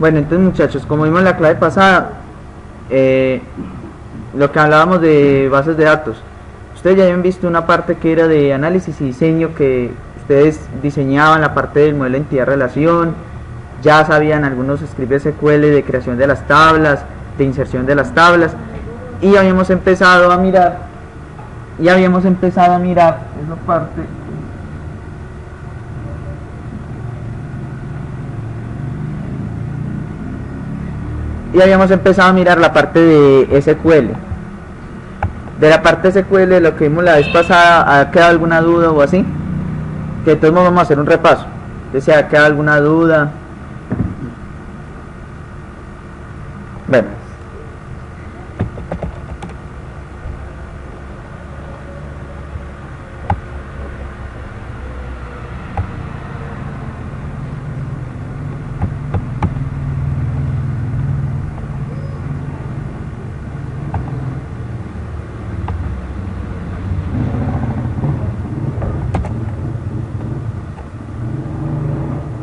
Bueno, entonces muchachos, como vimos en la clase pasada, lo que hablábamos de bases de datos, ustedes ya habían visto una parte que era de análisis y diseño, que ustedes diseñaban la parte del modelo de entidad-relación, ya sabían algunos scripts SQL de creación de las tablas, de inserción de las tablas, y habíamos empezado a mirar, esa parte. Y habíamos empezado a mirar la parte de SQL. De la parte SQL, lo que vimos la vez pasada, ¿ha quedado alguna duda o así? Que todos vamos a hacer un repaso. Si ha quedado alguna duda. Bueno.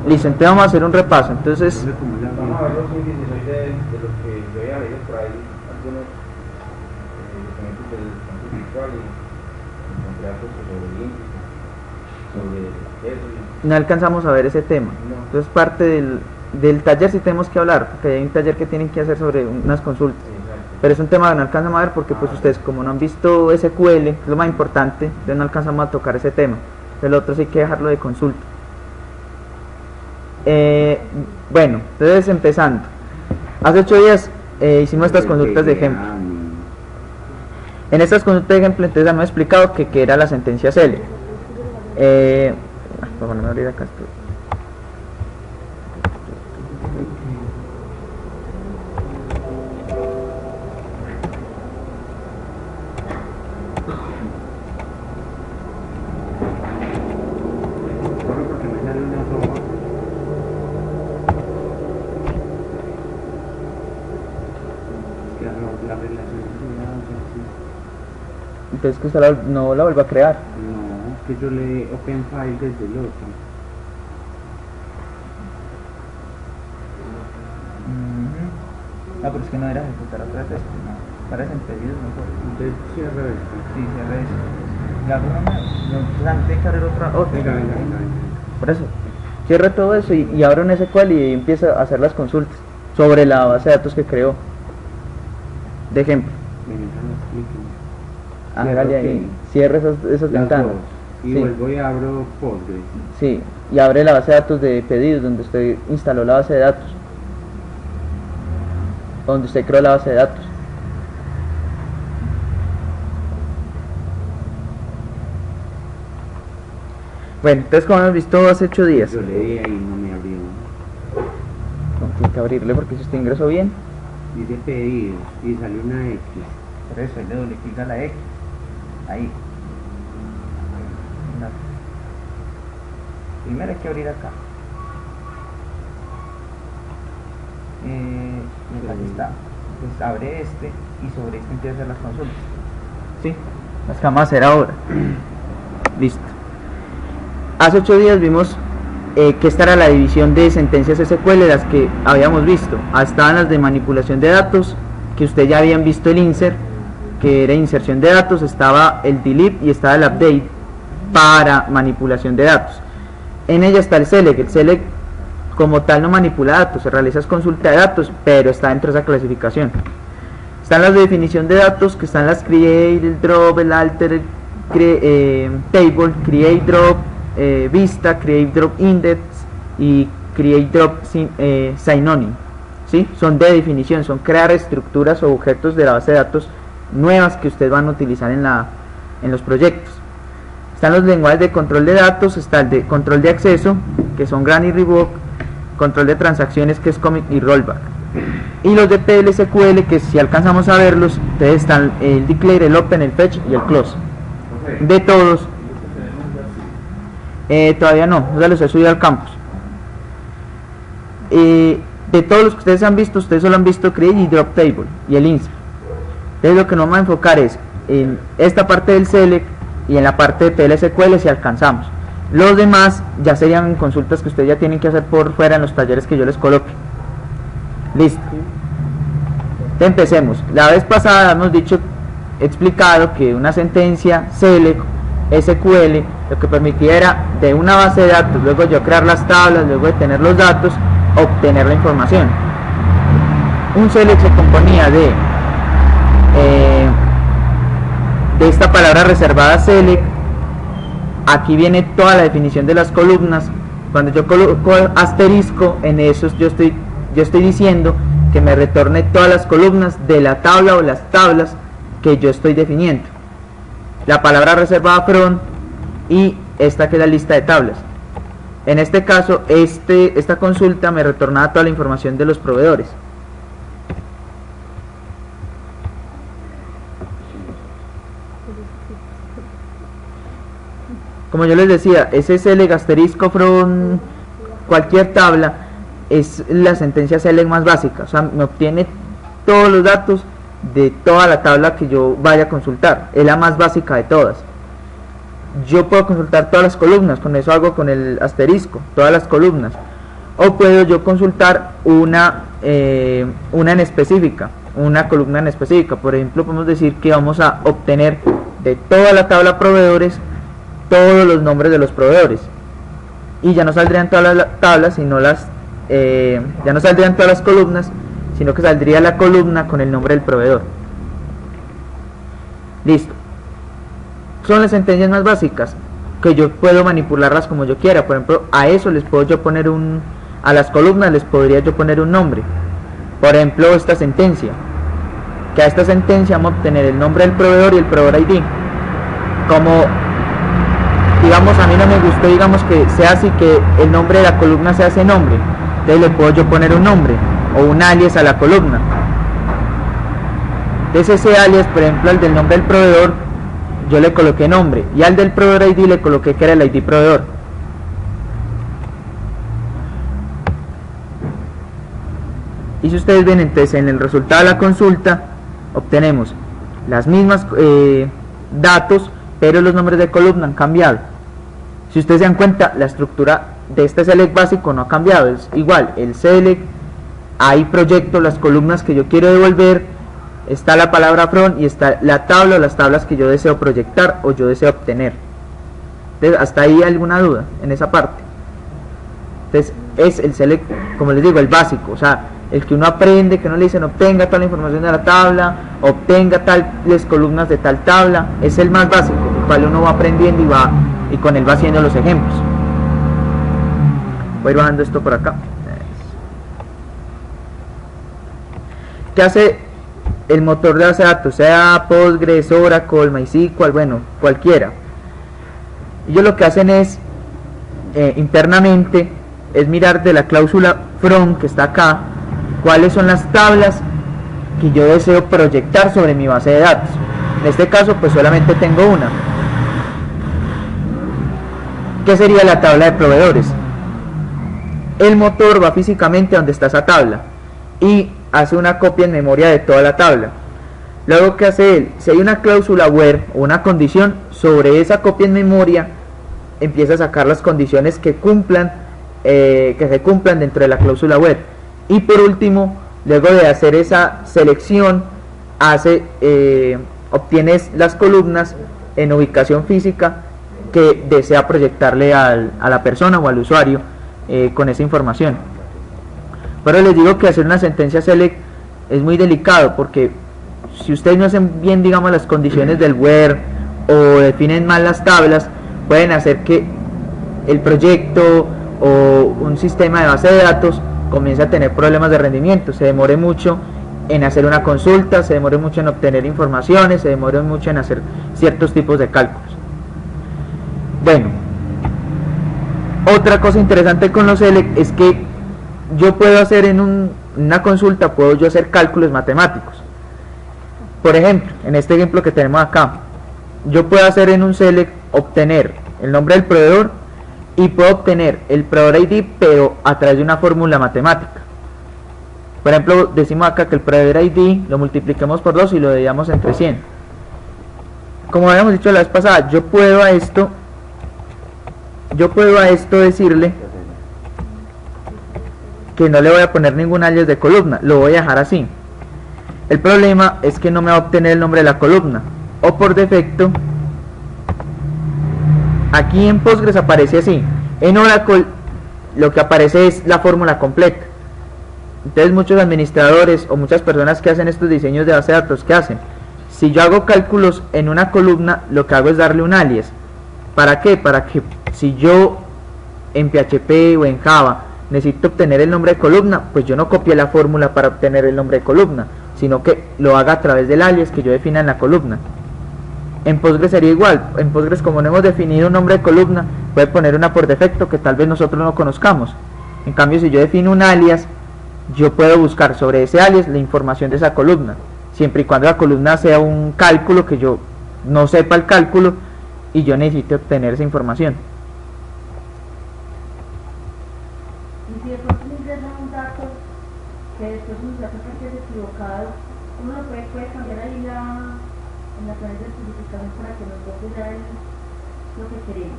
Listo, entonces vamos a hacer un repaso. Entonces, vamos a ver los índices hoy de lo que yo había leído por ahí, algunos documentos del campo virtual, y encontré algo sobre el índice, sobre eso. no alcanzamos a ver ese tema. No. Entonces, parte del taller sí tenemos que hablar, porque hay un taller que tienen que hacer sobre unas consultas. Exacto. Pero es un tema que no alcanzamos a ver porque pues ustedes como no han visto SQL, que es lo más importante, entonces no alcanzamos a tocar ese tema. El otro sí hay que dejarlo de consulta. Bueno, entonces empezando. Hace 8 días hicimos estas consultas de ejemplo. En estas consultas de ejemplo entonces me he explicado que era la sentencia CELEC. Para no abrir acá esto. Entonces que usted no la vuelva a crear. No, que yo le open file desde el otro. Ah, pero es que no era ejecutar otra vez esto, no. Parecen pedidos mejor. Entonces cierra esto. Sí, cierra eso. Y hago una más. No, tiene que abrir otra. Venga. Por eso. Cierra todo eso y abre un SQL y empieza a hacer las consultas sobre la base de datos que creó. De ejemplo. Hágale ahí, cierre esas ventanas. Y sí. Vuelvo y abro Postgres. Sí, y abre la base de datos de pedidos donde usted instaló la base de datos. Donde usted creó la base de datos. Bueno, entonces como hemos visto hace 8 días. Yo le di ahí y no me abrió. No, tiene que abrirle porque si usted ingresó bien. Dice pedidos y sale una X. Por eso, ahí le doble clic a la X. Ahí. Primero hay que abrir acá. Aquí está. Pues abre este y sobre este empieza a hacer las consultas. ¿Sí? Las que vamos a hacer ahora. Listo. Hace 8 días vimos que esta era la división de sentencias SQL, las que habíamos visto. Estaban las de manipulación de datos, que ustedes ya habían visto el insert, que era inserción de datos, estaba el delete y estaba el update para manipulación de datos. En ella está el select. El select como tal no manipula datos, se realiza consulta de datos, pero está dentro de esa clasificación. Están las de definición de datos, que están las create, el drop, el alter, table, create drop, vista, create drop index y create drop synonym. ¿Sí? Son de definición, son crear estructuras o objetos de la base de datos nuevas que ustedes van a utilizar en los proyectos. Están los lenguajes de control de datos, está el de control de acceso, que son grant y revoke, control de transacciones, que es commit y rollback, y los de PLSQL, que si alcanzamos a verlos, ustedes están el declare, el open, el fetch y el close. De todos, todavía no se los he subido al campus. De todos los que ustedes han visto, ustedes solo han visto create y drop table y el insert. Entonces lo que nos vamos a enfocar es en esta parte del select y en la parte de PLSQL si alcanzamos. Los demás ya serían consultas que ustedes ya tienen que hacer por fuera en los talleres que yo les coloque. Listo. Entonces empecemos. La vez pasada hemos explicado que una sentencia select SQL lo que permitía era de una base de datos, luego yo crear las tablas, luego de tener los datos, obtener la información. Un select se componía de esta palabra reservada select. Aquí viene toda la definición de las columnas. Cuando yo coloco asterisco en esos, yo estoy diciendo que me retorne todas las columnas de la tabla o las tablas que yo estoy definiendo. La palabra reservada from y esta que es la lista de tablas. En este caso, esta consulta me retornaba toda la información de los proveedores. Como yo les decía, ese select asterisco from cualquier tabla es la sentencia select más básica, o sea, me obtiene todos los datos de toda la tabla que yo vaya a consultar, es la más básica de todas. Yo puedo consultar todas las columnas, con eso hago con el asterisco, todas las columnas, o puedo yo consultar una en específica, una columna en específica. Por ejemplo, podemos decir que vamos a obtener de toda la tabla proveedores todos los nombres de los proveedores, y ya no saldrían todas las tablas, sino ya no saldrían todas las columnas, sino que saldría la columna con el nombre del proveedor. Listo. Son las sentencias más básicas, que yo puedo manipularlas como yo quiera. Por ejemplo, a eso les puedo yo poner a las columnas les podría yo poner un nombre. Por ejemplo, esta sentencia, que a esta sentencia vamos a obtener el nombre del proveedor y el proveedor ID. Como digamos, a mí no me gustó, digamos, que sea así, que el nombre de la columna sea ese nombre, entonces le puedo yo poner un nombre o un alias a la columna. Entonces ese alias, por ejemplo, al del nombre del proveedor, yo le coloqué nombre, y al del proveedor ID le coloqué que era el ID proveedor. Y si ustedes ven, entonces en el resultado de la consulta obtenemos las mismas datos, pero los nombres de columna han cambiado. Si ustedes se dan cuenta, la estructura de este select básico no ha cambiado, es igual, el select, ahí proyecto las columnas que yo quiero devolver, está la palabra from y está la tabla o las tablas que yo deseo proyectar o yo deseo obtener. Entonces, hasta ahí alguna duda en esa parte. Entonces es el select, como les digo, el básico, o sea, el que uno aprende, que uno le dicen obtenga toda la información de la tabla, obtenga tales columnas de tal tabla, es el más básico, el cual uno va aprendiendo y con él va haciendo los ejemplos. Voy a ir bajando esto por acá. ¿Qué hace el motor de base de datos? Sea Postgres, Oracle, MySQL, bueno, cualquiera. Ellos lo que hacen es internamente es mirar de la cláusula from que está acá, cuáles son las tablas que yo deseo proyectar sobre mi base de datos. En este caso pues solamente tengo una, que sería la tabla de proveedores. El motor va físicamente a donde está esa tabla y hace una copia en memoria de toda la tabla. Luego, ¿qué hace él? Si hay una cláusula where o una condición, sobre esa copia en memoria empieza a sacar las condiciones que se cumplan dentro de la cláusula where. Y por último, luego de hacer esa selección, obtienes las columnas en ubicación física que desea proyectarle a la persona o al usuario con esa información. Pero les digo que hacer una sentencia select es muy delicado, porque si ustedes no hacen bien, digamos, las condiciones del where o definen mal las tablas, pueden hacer que el proyecto o un sistema de base de datos comience a tener problemas de rendimiento, se demore mucho en hacer una consulta, se demore mucho en obtener informaciones, se demore mucho en hacer ciertos tipos de cálculos. Bueno, otra cosa interesante con los select es que yo puedo hacer en una consulta, puedo yo hacer cálculos matemáticos. Por ejemplo, en este ejemplo que tenemos acá, yo puedo hacer en un select obtener el nombre del proveedor y puedo obtener el proveedor ID, pero a través de una fórmula matemática. Por ejemplo, decimos acá que el proveedor ID lo multipliquemos por 2 y lo dividamos entre 100. Como habíamos dicho la vez pasada, yo puedo a esto decirle que no le voy a poner ningún alias de columna, lo voy a dejar así. El problema es que no me va a obtener el nombre de la columna, o por defecto aquí en Postgres aparece así. En Oracle lo que aparece es la fórmula completa. Entonces muchos administradores o muchas personas que hacen estos diseños de base de datos, ¿qué hacen? Si yo hago cálculos en una columna, lo que hago es darle un alias. ¿Para qué? Para que si yo en PHP o en Java necesito obtener el nombre de columna, pues yo no copie la fórmula para obtener el nombre de columna, sino que lo haga a través del alias que yo defina en la columna. En Postgres sería igual. En Postgres, como no hemos definido un nombre de columna, puede poner una por defecto que tal vez nosotros no conozcamos. En cambio, si yo defino un alias, yo puedo buscar sobre ese alias la información de esa columna, siempre y cuando la columna sea un cálculo que yo no sepa el cálculo y yo necesite obtener esa información. Y si de pronto me ingresa un dato que después un dato que es equivocado, uno lo puede cambiar ahí en la clave de especificación para que nos toque ya lo que queremos.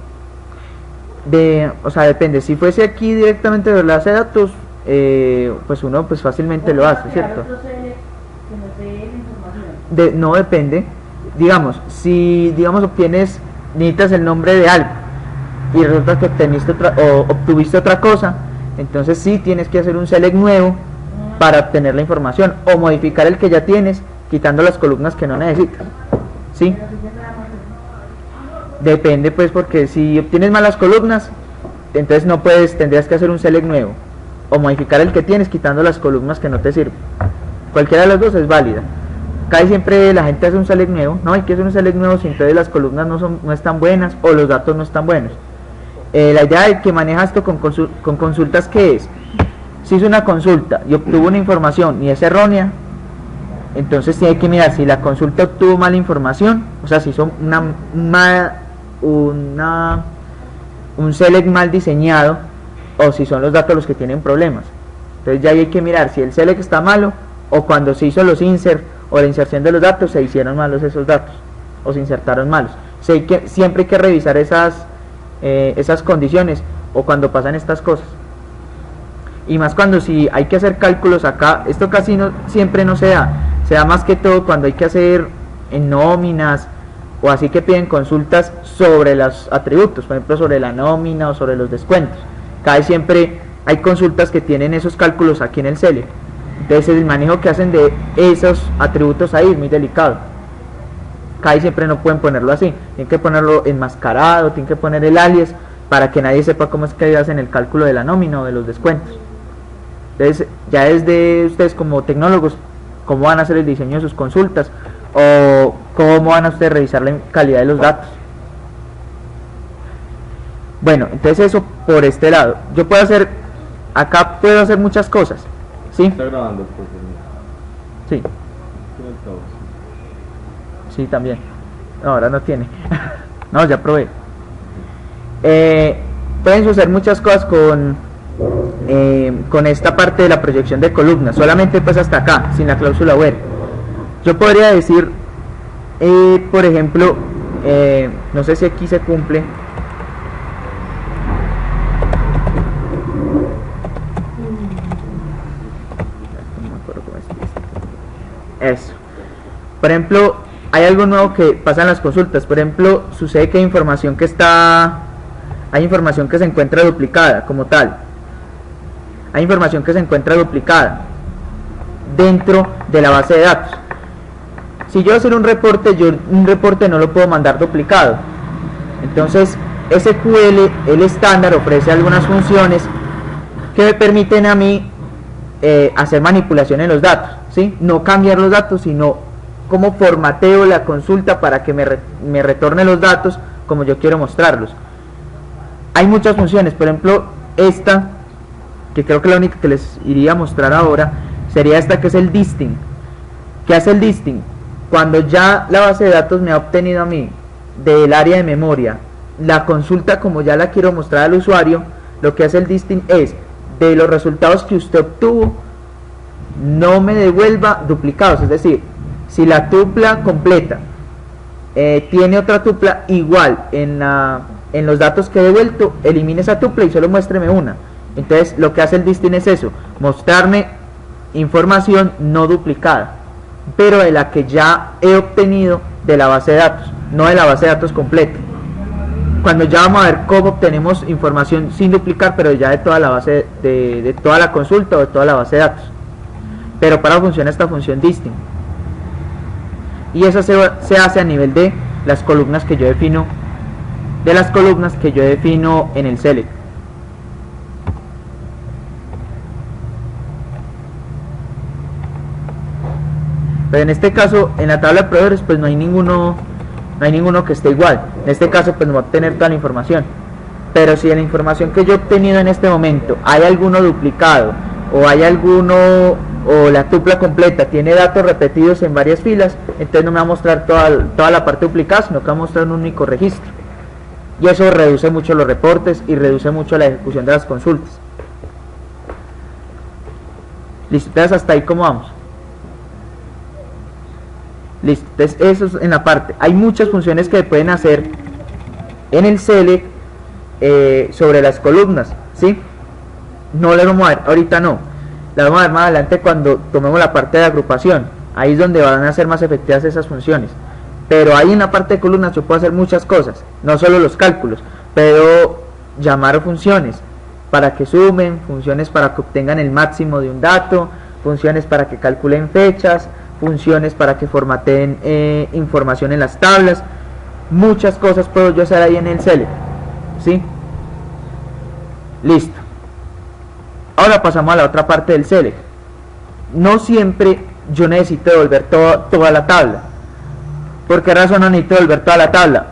O sea, depende. Si fuese aquí directamente de la base de datos, pues uno pues fácilmente lo hace, ¿cierto? No depende. Digamos, si obtienes, necesitas el nombre de algo y resulta que obtuviste otra cosa, entonces sí tienes que hacer un select nuevo para obtener la información, o modificar el que ya tienes quitando las columnas que no necesitas. ¿Sí? Depende, pues, porque si obtienes malas columnas, entonces no puedes, tendrías que hacer un select nuevo, o modificar el que tienes quitando las columnas que no te sirven. Cualquiera de las dos es válida. Casi siempre la gente hace un select nuevo. No hay que hacer un select nuevo si entonces las columnas no están buenas o los datos no están buenos. La idea de que maneja esto con consultas, ¿qué es? Si hizo una consulta y obtuvo una información y es errónea, entonces tiene que mirar si la consulta obtuvo mala información, o sea, si hizo un select mal diseñado, o si son los datos los que tienen problemas. Entonces ya hay que mirar si el select está malo, o cuando se hizo los insert o la inserción de los datos se hicieron malos esos datos, o se insertaron malos. Siempre hay que revisar esas condiciones, o cuando pasan estas cosas. Y más cuando si hay que hacer cálculos acá, esto casi siempre no se da más que todo cuando hay que hacer en nóminas, o así que piden consultas sobre los atributos, por ejemplo sobre la nómina o sobre los descuentos. Casi siempre hay consultas que tienen esos cálculos aquí en el select. Entonces el manejo que hacen de esos atributos ahí es muy delicado. Casi siempre no pueden ponerlo así, tienen que ponerlo enmascarado, tienen que poner el alias para que nadie sepa cómo es que hacen el cálculo de la nómina o de los descuentos. Entonces ya es de ustedes como tecnólogos cómo van a hacer el diseño de sus consultas, o cómo van a ustedes revisar la calidad de los datos. Bueno, entonces eso por este lado. Yo puedo hacer, acá puedo hacer muchas cosas, ¿sí? Está grabando, pues. Sí. Sí, también. No, ahora no tiene. No, ya probé. Pueden hacer muchas cosas con esta parte de la proyección de columnas, solamente pues hasta acá, sin la cláusula where. Yo podría decir, por ejemplo, no sé si aquí se cumple. Eso. Por ejemplo, hay algo nuevo que pasa en las consultas. Por ejemplo, sucede que hay información que se encuentra duplicada como tal. Hay información que se encuentra duplicada dentro de la base de datos. Si yo hacer un reporte no lo puedo mandar duplicado. Entonces SQL, el estándar, ofrece algunas funciones que me permiten a mí hacer manipulación en los datos, ¿sí? No cambiar los datos, sino cómo formateo la consulta para que me retorne los datos como yo quiero mostrarlos. Hay muchas funciones, por ejemplo esta, que creo que la única que les iría a mostrar ahora sería esta, que es el disting. ¿Qué hace el disting? Cuando ya la base de datos me ha obtenido a mí del área de memoria la consulta como ya la quiero mostrar al usuario, lo que hace el disting es, de los resultados que usted obtuvo, no me devuelva duplicados. Es decir, si la tupla completa tiene otra tupla igual en los datos que he devuelto, elimine esa tupla y solo muéstreme una. Entonces lo que hace el distin es eso, mostrarme información no duplicada, pero de la que ya he obtenido de la base de datos, no de la base de datos completa. Cuando ya vamos a ver cómo obtenemos información sin duplicar, pero ya de toda la base, de toda la consulta o de toda la base de datos. Pero para funciona esta función distin. Y eso se hace a nivel de las columnas que yo defino, en el select. Pero en este caso, en la tabla de proveedores, pues no hay ninguno que esté igual. En este caso, pues no va a obtener toda la información. Pero si en la información que yo he obtenido en este momento hay alguno duplicado, o hay alguno, o la tupla completa tiene datos repetidos en varias filas, entonces no me va a mostrar toda la parte duplicada, sino que va a mostrar un único registro. Y eso reduce mucho los reportes y reduce mucho la ejecución de las consultas. Listo, entonces hasta ahí cómo vamos. Listo, entonces eso es en la parte. Hay muchas funciones que pueden hacer en el select sobre las columnas, ¿sí? No le vamos a ver, ahorita no. La vamos a ver más adelante cuando tomemos la parte de agrupación. Ahí es donde van a ser más efectivas esas funciones. Pero ahí en la parte de columnas yo puedo hacer muchas cosas, no solo los cálculos, pero llamar funciones para que sumen, funciones para que obtengan el máximo de un dato, funciones para que calculen fechas, funciones para que formateen información en las tablas. Muchas cosas puedo yo hacer ahí en el select, ¿sí? Listo. Ahora pasamos a la otra parte del select. No siempre yo necesito devolver toda la tabla. ¿Por qué razón no necesito devolver toda la tabla?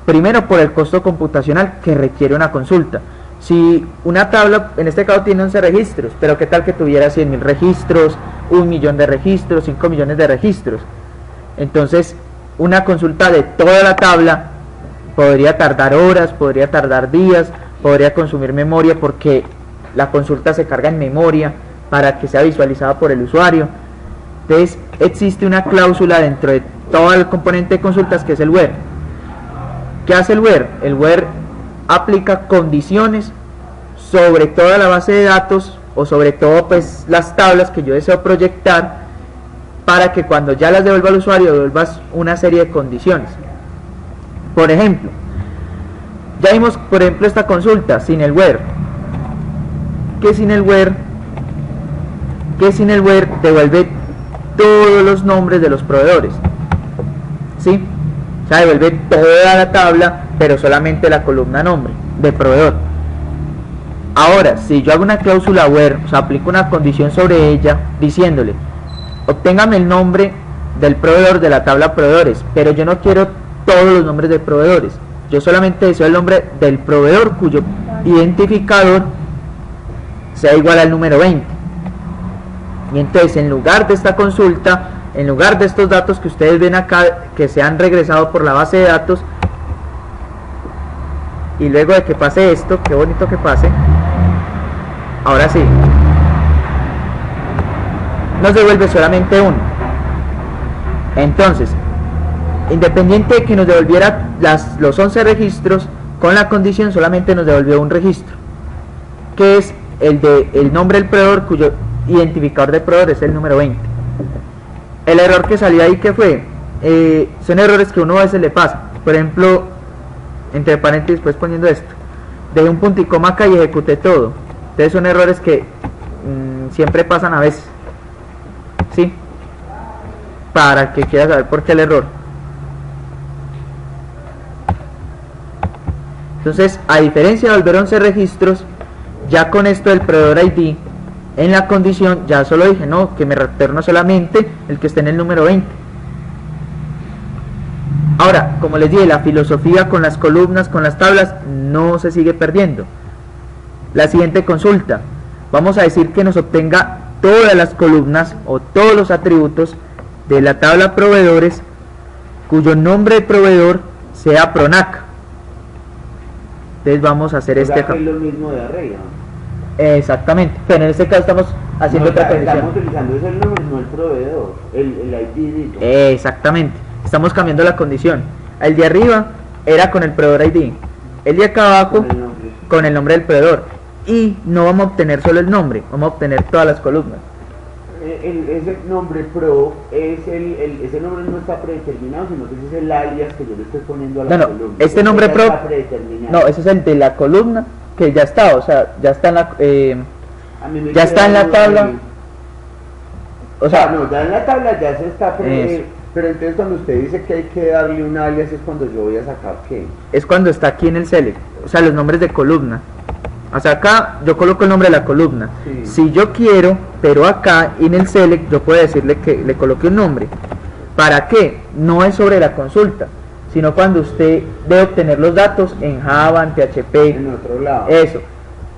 Primero, por el costo computacional que requiere una consulta. Si una tabla, en este caso tiene 11 registros, pero qué tal que tuviera 100.000 registros, 1.000.000 de registros, 5 millones de registros. Entonces, una consulta de toda la tabla podría tardar horas, podría tardar días, podría consumir memoria porque la consulta se carga en memoria para que sea visualizada por el usuario. Entonces, existe una cláusula dentro de todo el componente de consultas que es el where. ¿Qué hace el where? El where aplica condiciones sobre toda la base de datos o sobre todo pues las tablas que yo deseo proyectar, para que cuando ya las devuelva al usuario devuelvas una serie de condiciones. Por ejemplo, ya vimos por ejemplo esta consulta sin el where. Que sin el where devuelve todos los nombres de los proveedores, ¿sí? O sea, devuelve toda la tabla, pero solamente la columna nombre de proveedor. Ahora, si yo hago una cláusula where, o sea, aplico una condición sobre ella, diciéndole, obténgame el nombre del proveedor de la tabla proveedores, pero yo no quiero todos los nombres de proveedores, yo solamente deseo el nombre del proveedor cuyo identificador sea igual al número 20. Y entonces, en lugar de esta consulta, en lugar de estos datos que ustedes ven acá, que se han regresado por la base de datos, y luego de que pase esto, qué bonito que pase, ahora sí, nos devuelve solamente uno. Entonces, independiente de que nos devolviera los 11 registros, con la condición solamente nos devolvió un registro, que es el nombre del proveedor cuyo identificador de proveedor es el número 20. El error que salió ahí, ¿qué fue? Son errores que uno a veces le pasa. Por ejemplo, entre paréntesis, pues poniendo esto, dejé un punto y coma acá y ejecuté todo. Entonces son errores que siempre pasan a veces, ¿sí? Para que quieras saber por qué el error. Entonces, a diferencia de volver 11 registros, ya con esto del proveedor ID, en la condición ya solo dije, no, que me retorna solamente el que esté en el número 20. Ahora, como les dije, la filosofía con las columnas, con las tablas, no se sigue perdiendo. La siguiente consulta, vamos a decir que nos obtenga todas las columnas o todos los atributos de la tabla proveedores cuyo nombre de proveedor sea Pronac. Entonces vamos a hacer O sea, este que es lo mismo de array, ¿no? exactamente, pero en este caso estamos haciendo otra condición. Estamos utilizando ese nombre, no el proveedor, el ID. Exactamente, estamos cambiando la condición. El de arriba era con el proveedor ID, el de acá abajo con el nombre del proveedor. y no vamos a obtener solo el nombre, vamos a obtener todas las columnas. Ese nombre pro, ese nombre no está predeterminado, sino que ese es el alias que yo le estoy poniendo a la columna. Este nombre ya pro, está predeterminado. no, ese es el de la columna que ya está, o sea, ya está en la, A mí me ya está en la queda tabla, ahí. o sea, no, ya en la tabla ya se está Eso. pero entonces cuando usted dice que hay que darle un alias es cuando yo voy a sacar qué. es cuando está aquí en el select, o sea, los nombres de columna. O sea, acá yo coloco el nombre de la columna. Sí. Si yo quiero, pero acá en el select yo puedo decirle que le coloque un nombre. ¿Para qué? No es sobre la consulta, sino cuando usted debe obtener los datos en Java, en PHP, En otro lado. eso.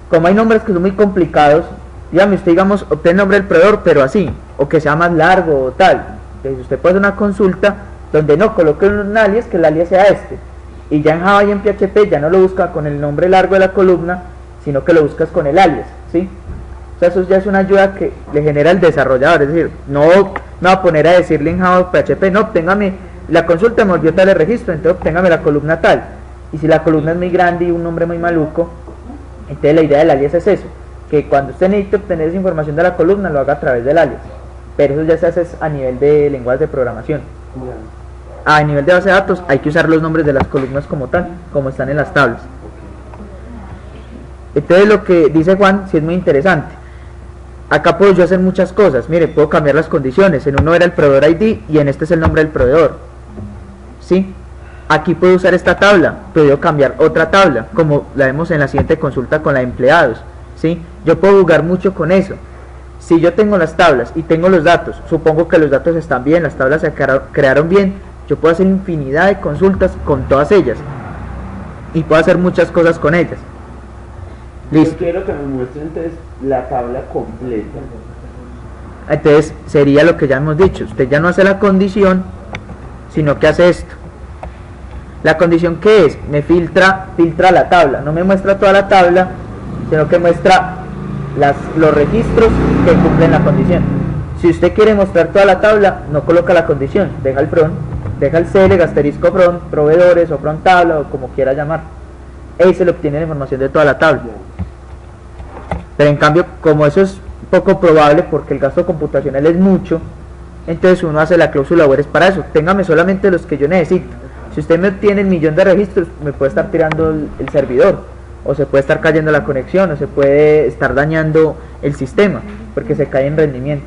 Como hay nombres que son muy complicados, dígame usted, digamos, obtiene el nombre del proveedor, pero así, o que sea más largo o tal. Entonces usted puede hacer una consulta donde no coloque un alias, que el alias sea este. Y ya en Java y en PHP ya no lo busca con el nombre largo de la columna, sino que lo buscas con el alias, ¿sí? O sea, eso ya es una ayuda que le genera el desarrollador, es decir, no me va a poner a decirle en Java o PHP, no, obténgame, la consulta me volvió tal el registro, entonces obténgame la columna tal. Y si la columna es muy grande y un nombre muy maluco, entonces la idea del alias es eso, que cuando usted necesite obtener esa información de la columna, lo haga a través del alias. Pero eso ya se hace a nivel de lenguaje de programación. A nivel de base de datos hay que usar los nombres de las columnas como tal, como están en las tablas. Entonces lo que dice Juan sí es muy interesante. Acá puedo yo hacer muchas cosas. Mire, puedo cambiar las condiciones. En uno era el proveedor ID y en este es el nombre del proveedor. ¿Sí? Aquí puedo usar esta tabla, puedo cambiar otra tabla, como la vemos en la siguiente consulta con la de empleados. ¿Sí? Yo puedo jugar mucho con eso. Si yo tengo las tablas y tengo los datos, supongo que los datos están bien, las tablas se crearon bien, yo puedo hacer infinidad de consultas con todas ellas. Y puedo hacer muchas cosas con ellas. Listo. Yo quiero que me muestre entonces la tabla completa. Entonces sería lo que ya hemos dicho, usted ya no hace la condición, sino que hace esto. La condición, ¿qué es? Me filtra la tabla, no me muestra toda la tabla, sino que muestra los registros que cumplen la condición. Si usted quiere mostrar toda la tabla, no coloca la condición, deja el front, deja el select, asterisco front, proveedores o front tabla o como quiera llamar. Ahí se le obtiene la información de toda la tabla. Pero en cambio, como eso es poco probable porque el gasto computacional es mucho, entonces uno hace la cláusula where es para eso. Téngame solamente los que yo necesito. Si usted me obtiene el millón de registros, me puede estar tirando el servidor, o se puede estar cayendo la conexión, o se puede estar dañando el sistema porque se cae en rendimiento.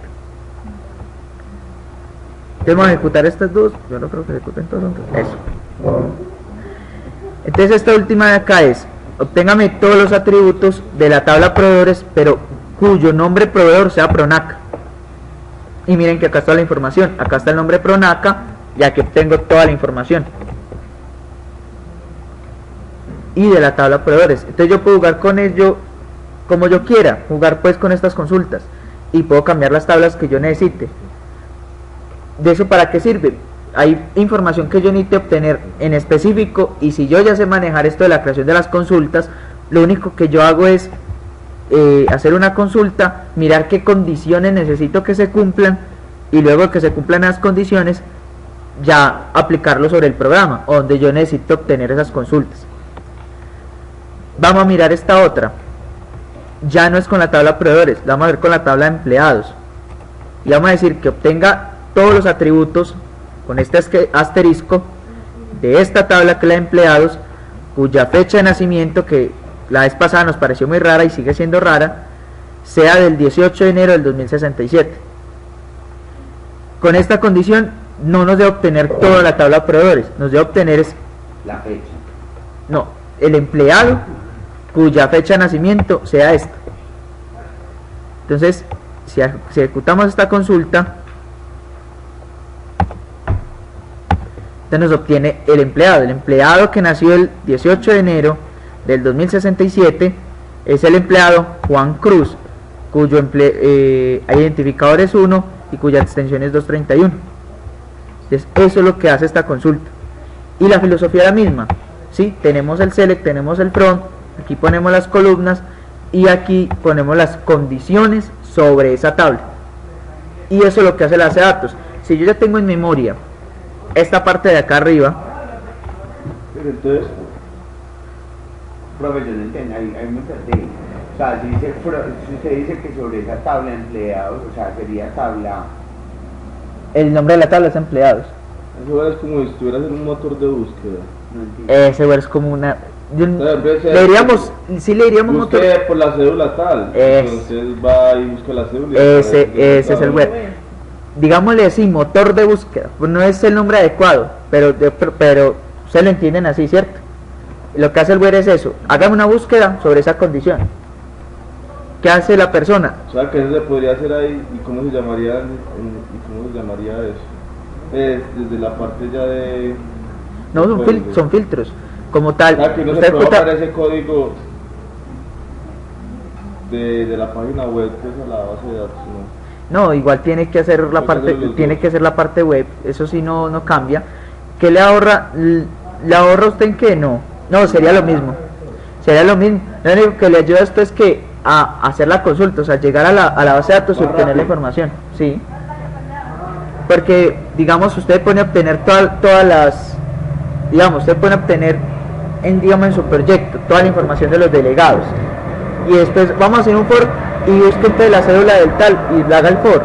Entonces vamos a ejecutar estas dos. Yo no creo que ejecuten todas juntas. Eso. Entonces esta última de acá es: obténgame todos los atributos de la tabla proveedores, pero cuyo nombre proveedor sea Pronaca. Y miren que acá está la información, acá está el nombre Pronaca, y aquí obtengo toda la información. Y de la tabla proveedores. Entonces yo puedo jugar con ello como yo quiera, jugar pues con estas consultas, y puedo cambiar las tablas que yo necesite. ¿De eso para qué sirve? Hay información que yo necesito obtener en específico, y si yo ya sé manejar esto de la creación de las consultas, lo único que yo hago es hacer una consulta, mirar qué condiciones necesito que se cumplan, y luego que se cumplan las condiciones, ya aplicarlo sobre el programa, donde yo necesito obtener esas consultas. Vamos a mirar esta otra. Ya no es con la tabla proveedores, la vamos a ver con la tabla de empleados. Y vamos a decir que obtenga todos los atributos con este asterisco de esta tabla que es la de empleados, cuya fecha de nacimiento, que la vez pasada nos pareció muy rara y sigue siendo rara, sea del 18 de enero del 2067. Con esta condición no nos debe obtener toda la tabla de proveedores, nos debe obtener es La fecha. no, el empleado cuya fecha de nacimiento sea esta. Entonces, si ejecutamos esta consulta, entonces nos obtiene el empleado que nació el 18 de enero del 2067 es el empleado Juan Cruz, cuyo identificador es 1 y cuya extensión es 231. Entonces eso es lo que hace esta consulta, y la filosofía es la misma. ¿Sí? Tenemos el select, tenemos el front, aquí ponemos las columnas y aquí ponemos las condiciones sobre esa tabla, y eso es lo que hace la base de datos. Si yo ya tengo en memoria esta parte de acá arriba, Pero entonces, profe, yo no entiendo, ahí me perdí. O sea, si usted dice que sobre esa tabla de empleados, o sea, sería tabla... El nombre de la tabla es empleados. Eso es como si estuvieras en un motor de búsqueda. No entiendo. Ese word es como una... Le diríamos, sí le diríamos motor. Busque por la cédula tal. Entonces va y busca la cédula. Ese es el word. Digámosle así, motor de búsqueda. Pues no es el nombre adecuado, pero ustedes lo entienden así, ¿cierto? Lo que hace el word es eso. Hágame una búsqueda sobre esa condición. ¿Qué hace la persona? O sea, que eso se podría hacer ahí. ¿Y cómo se llamaría, eso? Desde la parte ya de... No, son filtros. Como tal, O sea, que no se usted puede puta- bajar ese código de la página web que es a la base de datos, ¿no? No, igual tiene que hacer la Hay que parte, hacer los tiene dos. que hacer la parte web, eso sí no cambia. ¿Qué le ahorra? ¿Le ahorra usted en qué? No, sería lo mismo. Sería lo mismo. Lo único que le ayuda a esto es que a hacer la consulta, o sea, llegar a la base de datos y Más obtener la rápido. información. Sí. Porque, digamos, usted pone a obtener todas las, digamos, usted pone a obtener en su proyecto toda la información de los delegados. Y después vamos a hacer un for y busque usted la cédula del tal y le haga el for.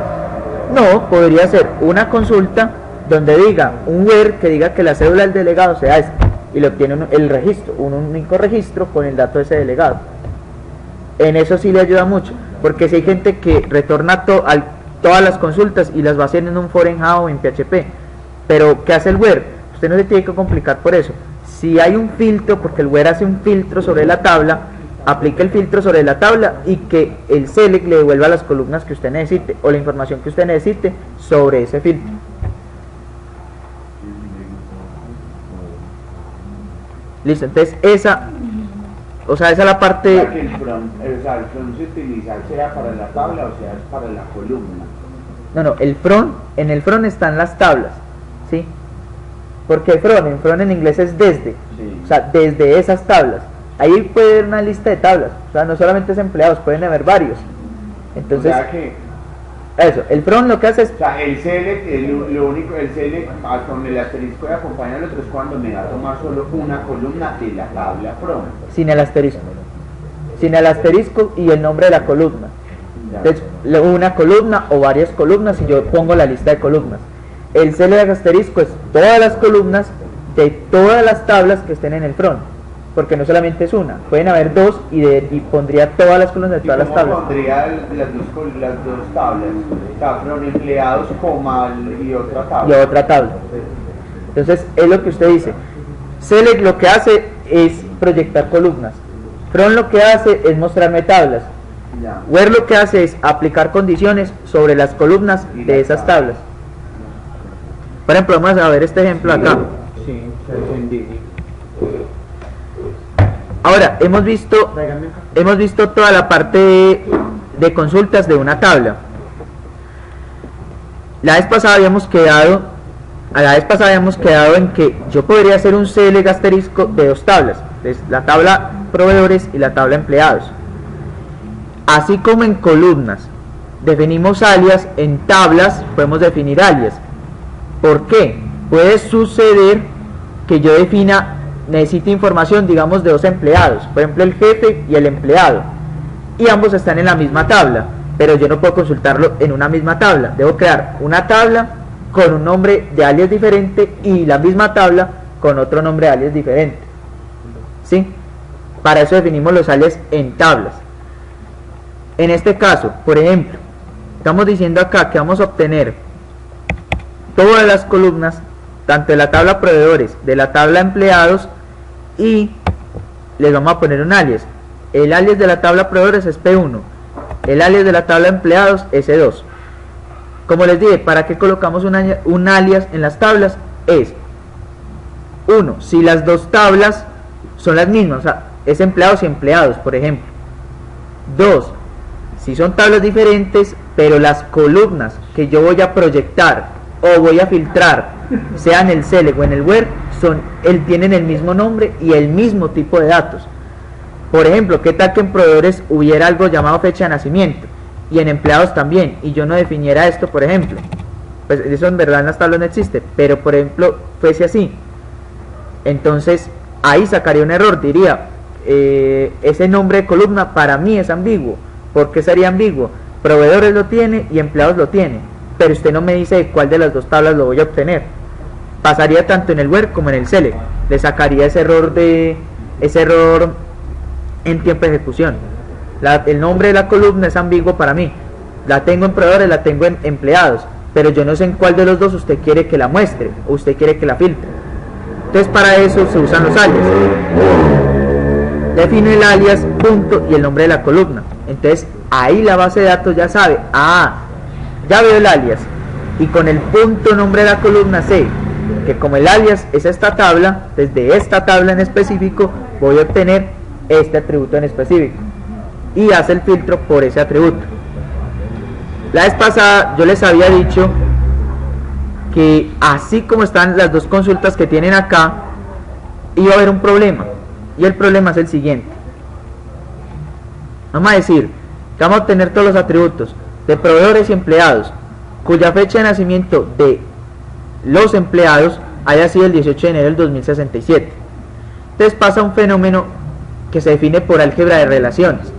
No, podría ser una consulta donde diga un where que diga que la cédula del delegado sea esta y le obtiene el registro, un único registro con el dato de ese delegado. En eso sí le ayuda mucho, porque si hay gente que retorna todas las consultas y las va haciendo en un for en Java o en PHP, pero ¿qué hace el where? Usted no se tiene que complicar por eso. Si hay un filtro, porque el where hace un filtro sobre la tabla, aplica el filtro sobre la tabla y que el select le devuelva las columnas que usted necesite o la información que usted necesite sobre ese filtro. Listo, entonces esa es la O parte. sea, que el front se utiliza, sea para la tabla o sea para la columna. No, en el front están las tablas, ¿sí? Porque el front en inglés es desde, Sí. o sea, desde esas tablas. Ahí puede haber una lista de tablas, o sea, no solamente es empleados, pueden haber varios. Entonces, O sea que, eso, el front lo que hace es, o sea, el select, lo único, el select con el asterisco de acompañar al otro es cuando me da a tomar solo una columna de la tabla front. sin el asterisco y el nombre de la columna. Ya. Entonces, una columna o varias columnas y yo pongo la lista de columnas. El select asterisco es todas las columnas de todas las tablas que estén en el front, porque no solamente es una, pueden haber dos y pondría todas las columnas de ¿Y todas las cómo tablas pondría las dos tablas? O sea, front empleados, coma y otra y tabla. otra tabla. Entonces es lo que usted dice. Select lo que hace es proyectar columnas. Front lo que hace es mostrarme tablas. Ya. Where lo que hace es aplicar condiciones sobre las columnas Y de las esas tablas. tablas. Por ejemplo, vamos a ver este ejemplo acá. Sí, se entendí. Ahora, hemos visto toda la parte de consultas de una tabla. La vez pasada habíamos quedado en que yo podría hacer un select asterisco de dos tablas, la tabla proveedores y la tabla empleados. Así como en columnas definimos alias, en tablas podemos definir alias. ¿Por qué? Puede suceder que yo necesite información, digamos, de dos empleados, por ejemplo el jefe y el empleado, y ambos están en la misma tabla, pero yo no puedo consultarlo en una misma tabla. Debo crear una tabla con un nombre de alias diferente y la misma tabla con otro nombre de alias diferente. ¿Sí? Para eso definimos los alias en tablas. En este caso, por ejemplo, estamos diciendo acá que vamos a obtener todas las columnas, tanto de la tabla proveedores, de la tabla empleados, y les vamos a poner un alias. El alias de la tabla proveedores es P1, el alias de la tabla empleados es S2. Como les dije, ¿para qué colocamos un alias en las tablas? Es 1, si las dos tablas son las mismas, o sea, es empleados y empleados, por ejemplo. 2, si son tablas diferentes, pero las columnas que yo voy a proyectar o voy a filtrar, sea en el select o en el where, tienen el mismo nombre y el mismo tipo de datos. Por ejemplo, ¿qué tal que en proveedores hubiera algo llamado fecha de nacimiento y en empleados también, y yo no definiera esto, por ejemplo? Pues eso en verdad en las tablas no existe, pero por ejemplo fuese así, entonces ahí sacaría un error, diría ese nombre de columna para mí es ambiguo. ¿Por qué sería ambiguo? Proveedores lo tiene y empleados lo tiene, pero usted no me dice de cuál de las dos tablas lo voy a obtener. Pasaría tanto en el where como en el select, le sacaría ese error en tiempo de ejecución. El nombre de la columna es ambiguo para mí, la tengo en proveedores, la tengo en empleados, pero yo no sé en cuál de los dos usted quiere que la muestre o usted quiere que la filtre. Entonces para eso se usan los alias. Define el alias, punto y el nombre de la columna. Entonces ahí la base de datos ya sabe, ya veo el alias, y con el punto nombre de la columna sé que como el alias es esta tabla, desde esta tabla en específico voy a obtener este atributo en específico, y hace el filtro por ese atributo. La vez pasada yo les había dicho que así como están las dos consultas que tienen acá, iba a haber un problema, y el problema es el siguiente. Vamos a decir que vamos a obtener todos los atributos de proveedores y empleados cuya fecha de nacimiento de los empleados haya sido el 18 de enero del 2067. Entonces pasa un fenómeno que se define por álgebra de relaciones,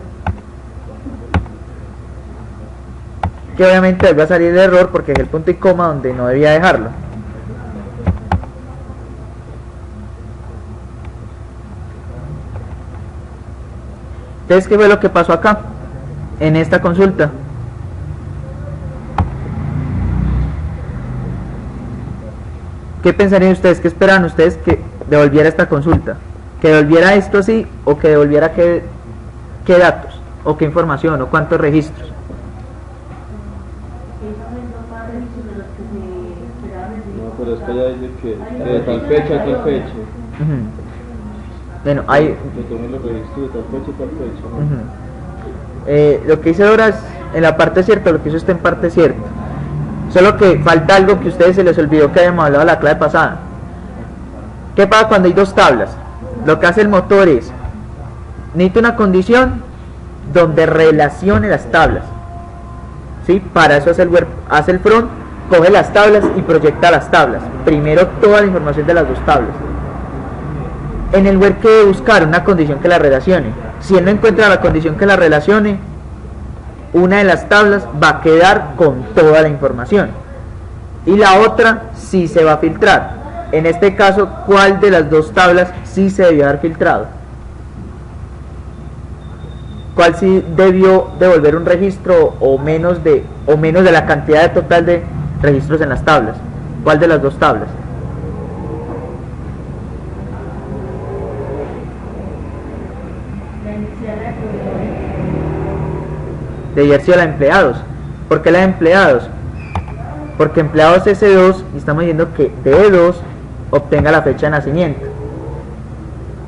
que obviamente va a salir el error porque es el punto y coma donde no debía dejarlo. Entonces, ¿qué fue lo que pasó acá en esta consulta? ¿Qué pensarían ustedes? ¿Qué esperaban ustedes que devolviera esta consulta? ¿Que devolviera esto así o que devolviera qué datos o qué información o cuántos registros? No, pero es que ella dice que de tal fecha a tal fecha. Bueno, hay... Que tomen los registros de tal fecha a tal fecha, ¿no? Lo que hice ahora es en la parte cierta, lo que hizo está en parte cierto. Solo que falta algo que a ustedes se les olvidó que habíamos hablado la clase pasada. ¿Qué pasa cuando hay dos tablas? Lo que hace el motor es, necesito una condición donde relacione las tablas, ¿sí? Para eso hace el front, coge las tablas y proyecta las tablas. Primero toda la información de las dos tablas. En el where, ¿qué debe buscar? Una condición que la relacione. Si él no encuentra la condición que la relacione, una de las tablas va a quedar con toda la información y la otra sí se va a filtrar. En este caso, ¿cuál de las dos tablas sí se debió haber filtrado? ¿Cuál sí debió devolver un registro o menos de la cantidad total de registros en las tablas? ¿Cuál de las dos tablas? Debería ser la de empleados. ¿Por qué la de empleados? Porque empleados es E2 y estamos diciendo que de E2 obtenga la fecha de nacimiento.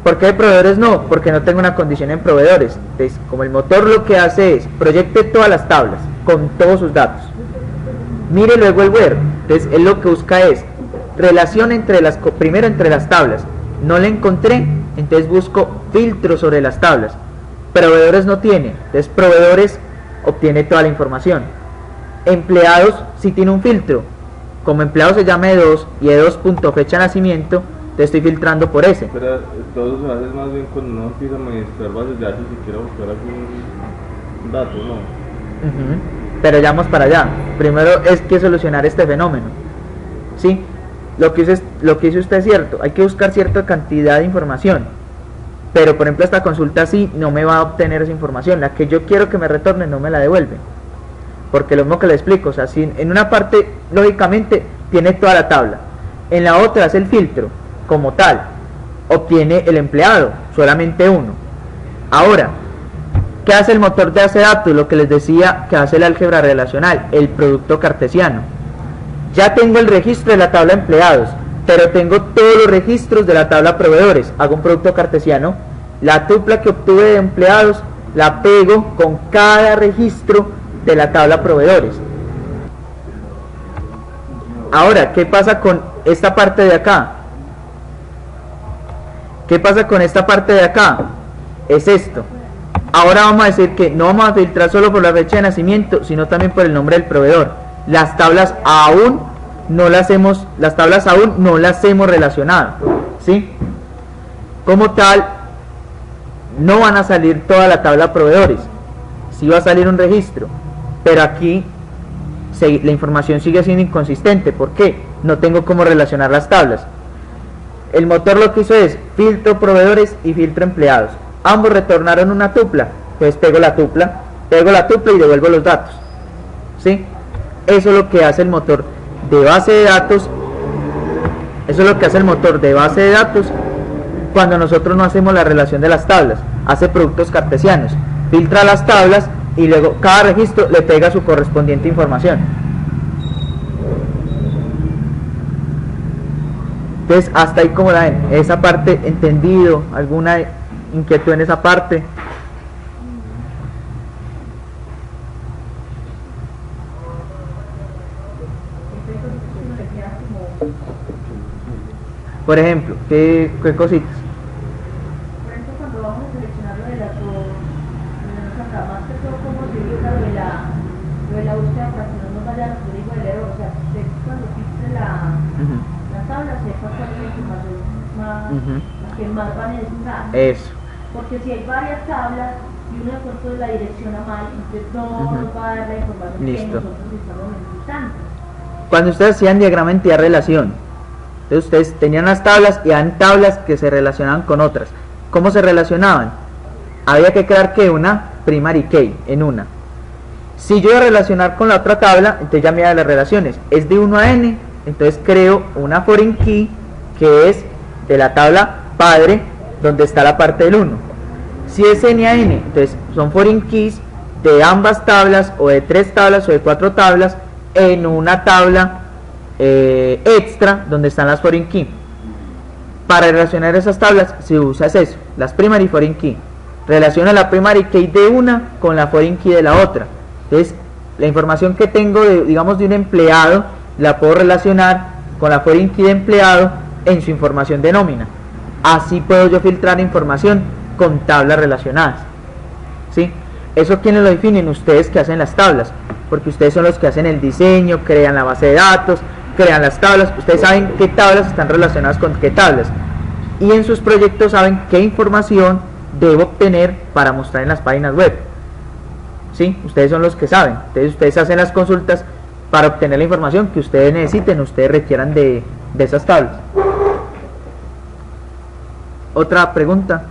¿Por qué de proveedores no? Porque no tengo una condición en proveedores. Entonces, como el motor lo que hace es proyecte todas las tablas con todos sus datos, mire luego el where. Entonces él lo que busca es relación primero entre las tablas. No le encontré, entonces busco filtro sobre las tablas. Proveedores no tiene, entonces proveedores obtiene toda la información. Empleados sí tiene un filtro. Como empleado se llama E2 y E2 fecha de nacimiento, te estoy filtrando por ese. Pero todo se hace más bien cuando uno empieza a administrar bases de datos y quiere buscar algún dato, ¿no? Pero ya vamos para allá. Primero es que solucionar este fenómeno, ¿sí? Lo que hizo usted es cierto, hay que buscar cierta cantidad de información, pero por ejemplo esta consulta sí no me va a obtener esa información. La que yo quiero que me retorne no me la devuelve, porque lo mismo que le explico, o sea, si en una parte lógicamente tiene toda la tabla, en la otra es el filtro como tal, obtiene el empleado, solamente uno. Ahora, ¿qué hace el motor de base de datos? Lo que les decía que hace el álgebra relacional, el producto cartesiano. Ya tengo el registro de la tabla empleados, pero tengo todos los registros de la tabla proveedores. Hago un producto cartesiano, la tupla que obtuve de empleados la pego con cada registro de la tabla proveedores. Ahora, ¿qué pasa con esta parte de acá? ¿Qué pasa con esta parte de acá? Es esto. Ahora vamos a decir que no vamos a filtrar solo por la fecha de nacimiento, sino también por el nombre del proveedor. Las tablas aún no las hemos relacionado, ¿sí? Como tal, no van a salir toda la tabla de proveedores, sí va a salir un registro, pero aquí la información sigue siendo inconsistente. ¿Por qué? No tengo cómo relacionar las tablas. El motor lo que hizo es filtro proveedores y filtro empleados, ambos retornaron una tupla, entonces pego la tupla y devuelvo los datos, ¿sí? Eso es lo que hace el motor de base de datos. Eso es lo que hace el motor de base de datos cuando nosotros no hacemos la relación de las tablas. Hace productos cartesianos, filtra las tablas y luego cada registro le pega su correspondiente información. Entonces hasta ahí, como la ven, esa parte entendido, alguna inquietud en esa parte. Por ejemplo, ¿qué cositas? Por ejemplo, cuando vamos a seleccionar lo de las dos, más que todo cómo se usa lo de la búsqueda para que no nos vaya a código del error. O sea, cuando filtre la tabla, sepa cuál es la información que más va a necesitar. Eso. Porque si hay varias tablas y uno de pronto la direcciona mal, entonces no nos va a dar la información que nosotros estamos necesitando. Cuando ustedes hacían diagrama entidad-relación, entonces ustedes tenían las tablas y eran tablas que se relacionaban con otras. ¿Cómo se relacionaban? Había que crear que una primary key en una. Si yo iba a relacionar con la otra tabla, entonces ya me da las relaciones. Es de 1 a n, entonces creo una foreign key que es de la tabla padre, donde está la parte del 1. Si es n a n, entonces son foreign keys de ambas tablas, o de 3 tablas, o de 4 tablas, en una tabla extra donde están las foreign key. Para relacionar esas tablas se usa eso, las primary foreign key. Relaciona la primary key de una con la foreign key de la otra. Entonces la información que tengo digamos de un empleado la puedo relacionar con la foreign key de empleado en su información de nómina. Así puedo yo filtrar información con tablas relacionadas, ¿sí? Eso ¿quiénes lo definen? Ustedes que hacen las tablas, porque ustedes son los que hacen el diseño, crean la base de datos, crean las tablas. Ustedes saben qué tablas están relacionadas con qué tablas, y en sus proyectos saben qué información debo obtener para mostrar en las páginas web, ¿sí? Ustedes son los que saben. Entonces ustedes hacen las consultas para obtener la información que ustedes necesiten, ustedes requieran de esas tablas. ¿Otra pregunta?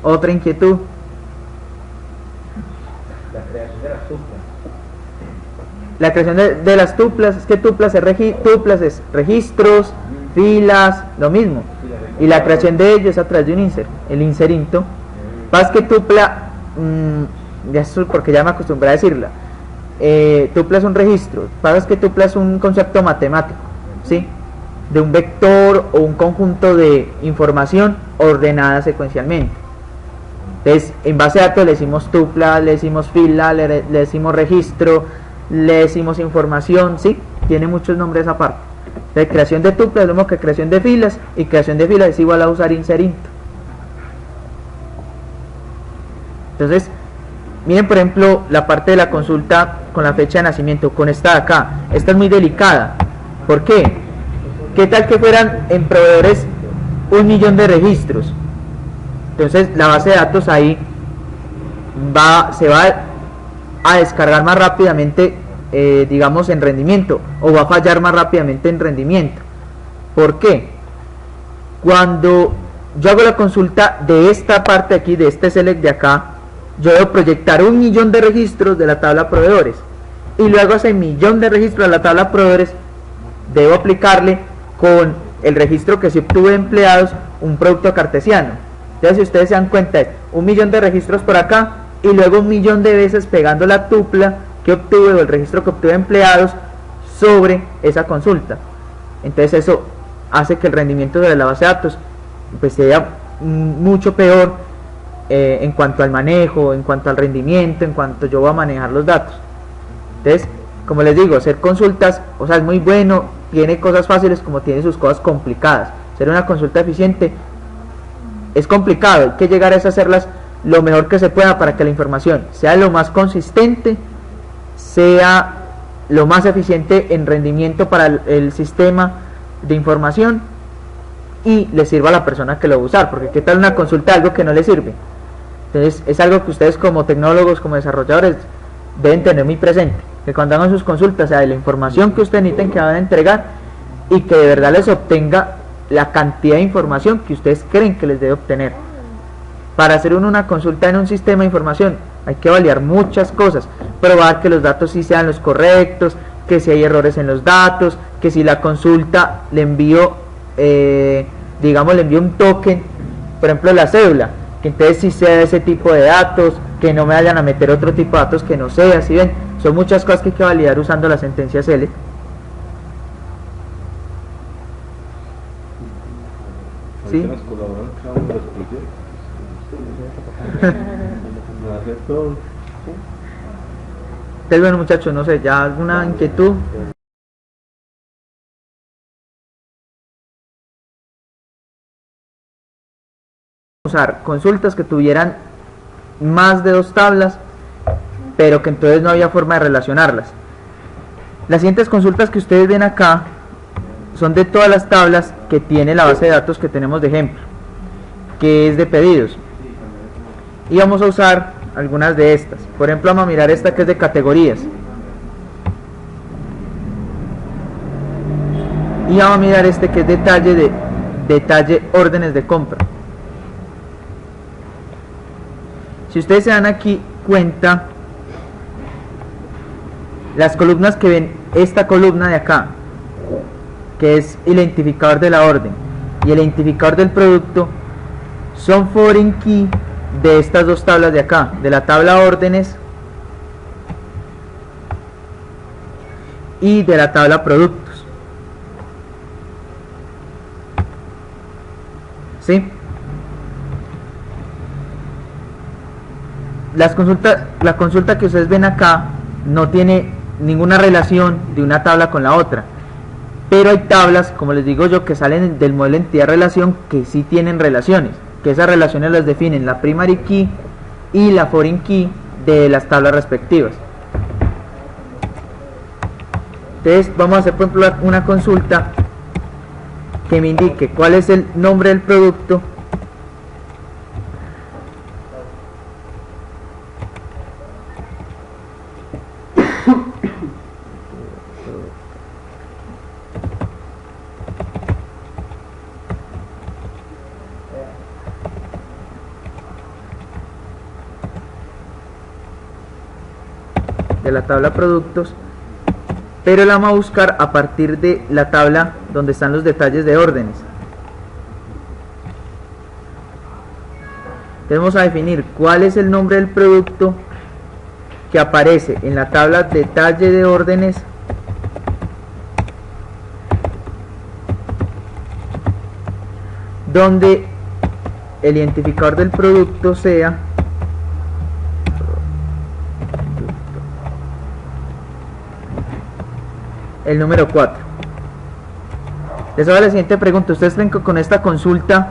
¿Otra inquietud? La creación de las tuplas. La creación de las tuplas, es que tuplas es registros, filas, lo mismo. Y la creación de ellos es a través de un insert, el inserinto. Pasa que tupla, ya es porque ya me acostumbré a decirla, tupla es un registro. Pasa que tupla es un concepto matemático, ¿sí? De un vector o un conjunto de información ordenada secuencialmente. Entonces, en base de datos le decimos tupla, le decimos fila, le decimos registro, le decimos información, ¿sí? Tiene muchos nombres aparte. De creación de tupla es lo mismo que creación de filas, y creación de filas es igual a usar inserinto. Entonces, miren por ejemplo la parte de la consulta con la fecha de nacimiento, con esta de acá. Esta es muy delicada. ¿Por qué? ¿Qué tal que fueran en proveedores 1.000.000 de registros? Entonces la base de datos ahí se va a descargar más rápidamente, digamos, en rendimiento, o va a fallar más rápidamente en rendimiento. ¿Por qué? Cuando yo hago la consulta de esta parte aquí, de este select de acá, yo debo proyectar 1.000.000 de registros de la tabla proveedores, y luego a ese 1.000.000 de registros de la tabla proveedores debo aplicarle con el registro que se obtuvo de empleados un producto cartesiano. Entonces, si ustedes se dan cuenta, es 1.000.000 de registros por acá, y luego 1.000.000 de veces pegando la tupla que obtuve, o el registro que obtuve de empleados, sobre esa consulta. Entonces eso hace que el rendimiento de la base de datos pues sea mucho peor, en cuanto al manejo, en cuanto al rendimiento, en cuanto yo voy a manejar los datos. Entonces, como les digo, hacer consultas, o sea, es muy bueno, tiene cosas fáciles como tiene sus cosas complicadas. Hacer una consulta eficiente es complicado, hay que llegar a hacerlas lo mejor que se pueda para que la información sea lo más consistente, sea lo más eficiente en rendimiento para el sistema de información y le sirva a la persona que lo va a usar, porque qué tal una consulta de algo que no le sirve. Entonces es algo que ustedes como tecnólogos, como desarrolladores deben tener muy presente, que cuando hagan sus consultas sea de la información que ustedes necesiten que van a entregar y que de verdad les obtenga la cantidad de información que ustedes creen que les debe obtener. Para hacer una consulta en un sistema de información hay que validar muchas cosas, probar que los datos sí sean los correctos, que si hay errores en los datos, que si la consulta le envío, digamos, le envío un token, por ejemplo la cédula, que entonces sí sea ese tipo de datos, que no me vayan a meter otro tipo de datos que no sea, ¿sí ven? Son muchas cosas que hay que validar usando la sentencia SELECT. ¿Sí? Nos colaboran cada uno de los proyectos. Nos hace todo. Entonces, bueno muchachos, no sé, ¿ya alguna inquietud? Usar consultas que tuvieran más de 2 tablas, pero que entonces no había forma de relacionarlas. Las siguientes consultas que ustedes ven acá son de todas las tablas que tiene la base de datos que tenemos de ejemplo, que es de pedidos, y vamos a usar algunas de estas. Por ejemplo, vamos a mirar esta que es de categorías, y vamos a mirar este que es detalle órdenes de compra. Si ustedes se dan aquí cuenta, las columnas que ven, esta columna de acá, que es el identificador de la orden y el identificador del producto, son foreign key de estas 2 tablas de acá, de la tabla órdenes y de la tabla productos. ¿Sí? La consulta que ustedes ven acá no tiene ninguna relación de una tabla con la otra, pero hay tablas, como les digo yo, que salen del modelo entidad-relación que sí tienen relaciones, que esas relaciones las definen la primary key y la foreign key de las tablas respectivas. Entonces vamos a hacer por ejemplo una consulta que me indique cuál es el nombre del producto de la tabla productos, pero la vamos a buscar a partir de la tabla donde están los detalles de órdenes. Vamos a definir cuál es el nombre del producto que aparece en la tabla detalle de órdenes donde el identificador del producto sea el número 4. Les hago la siguiente pregunta. ¿Ustedes creen que con esta consulta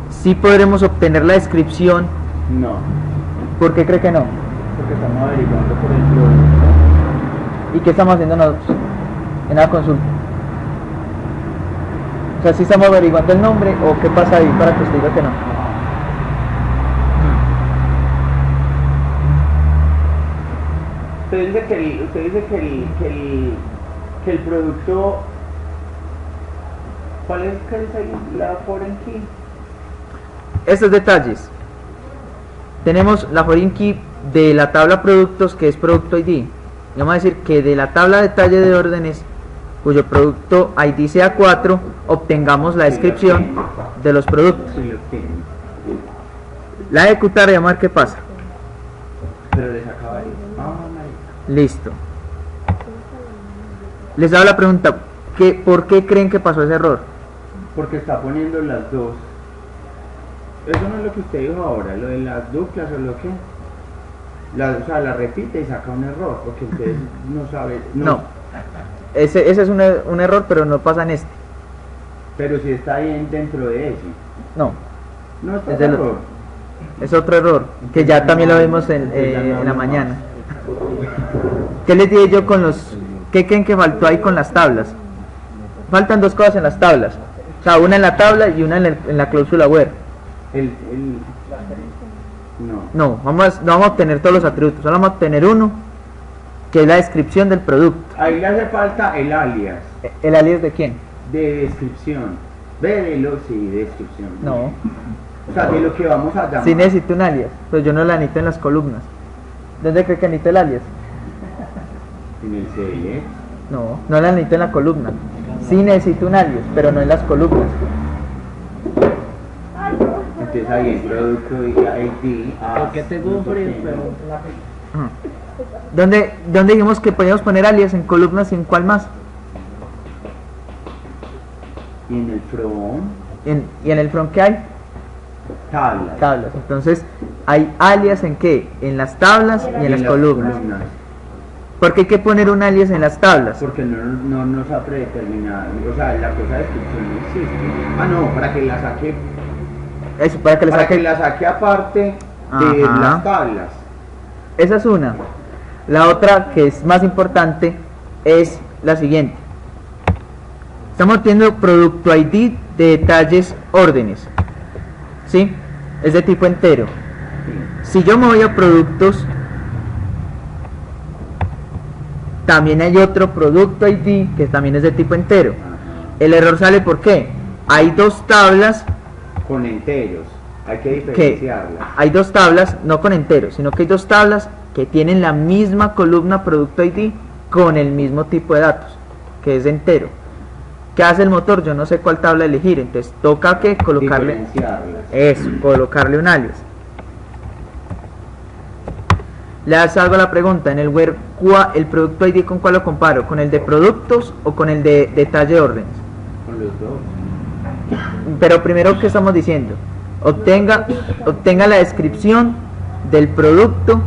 sí podremos obtener la descripción? No, ¿Por qué cree que no? porque estamos averiguando por el producto. ¿Y qué estamos haciendo nosotros en la consulta? O sea, ¿sí estamos averiguando el nombre o qué pasa ahí para que usted diga que no? Usted dice que el producto, ¿cuál es la foreign key? Estos detalles. Tenemos la foreign key de la tabla productos, que es producto ID. Y vamos a decir que de la tabla detalle de órdenes, cuyo producto ID sea 4, obtengamos la descripción de los productos. Sí, lo tiene. La ejecutar y vamos a ver qué pasa. Pero les acaba de ir. Listo. Les hago la pregunta, ¿por qué creen que pasó ese error? Porque está poniendo las dos. Eso no es lo que usted dijo ahora, lo de las duplas o lo que. O sea, la repite y saca un error, porque usted no sabe. No. Ese es un error, pero no pasa en este. Pero si está ahí dentro de ese. No. No está Es el del- error. Es otro error, que ya también lo vimos en la mañana. ¿Qué les dije yo con los ¿Qué creen que faltó ahí con las tablas? Faltan dos cosas en las tablas. O sea, una en la tabla y una en la cláusula where. No. No vamos a obtener todos los atributos, solo vamos a obtener uno, que es la descripción del producto. Ahí le hace falta el alias ¿El alias de quién? de descripción. Sí, descripción. No. O sea, de lo que vamos a llamar. Sí necesito un alias, pero yo no la necesito en las columnas. ¿Dónde cree que necesito el alias? En el CL. No la necesito en la columna. Sí necesito un alias, pero no en las columnas. Entonces ahí el producto y ID. ¿Por qué tengo un frío? Ajá. ¿Dónde dijimos que podíamos poner alias? ¿En columnas y en cuál más? Y en el from, ¿Y en el front qué hay? tablas. Tablas. Entonces, ¿hay alias en qué? En las tablas y en las columnas. ¿Por qué hay que poner un alias en las tablas? Porque no nos ha predeterminado, o sea, la cosa de descripción no existe. Ah, no, para que la saque, Eso, para que le para saque. que la saque aparte de Ajá. las tablas. Esa es una. La otra, que es más importante, es la siguiente. Estamos teniendo producto ID de detalles órdenes. ¿Sí? Es de tipo entero. Si yo me voy a productos, también hay otro producto ID que también es de tipo entero. El error sale ¿por qué? Hay dos tablas Con enteros, hay que que diferenciarlas. hay dos tablas, no con enteros, sino que hay dos tablas que tienen la misma columna producto ID con el mismo tipo de datos, que es entero. ¿Qué hace el motor? Yo no sé cuál tabla elegir, entonces toca que colocarle Diferenciarlas. eso, colocarle un alias. Le hago la pregunta en el where, ¿el producto ID con cuál lo comparo? ¿Con el de productos o con el de detalle de órdenes? Con los dos. Pero primero, ¿qué estamos diciendo? Obtenga la descripción del producto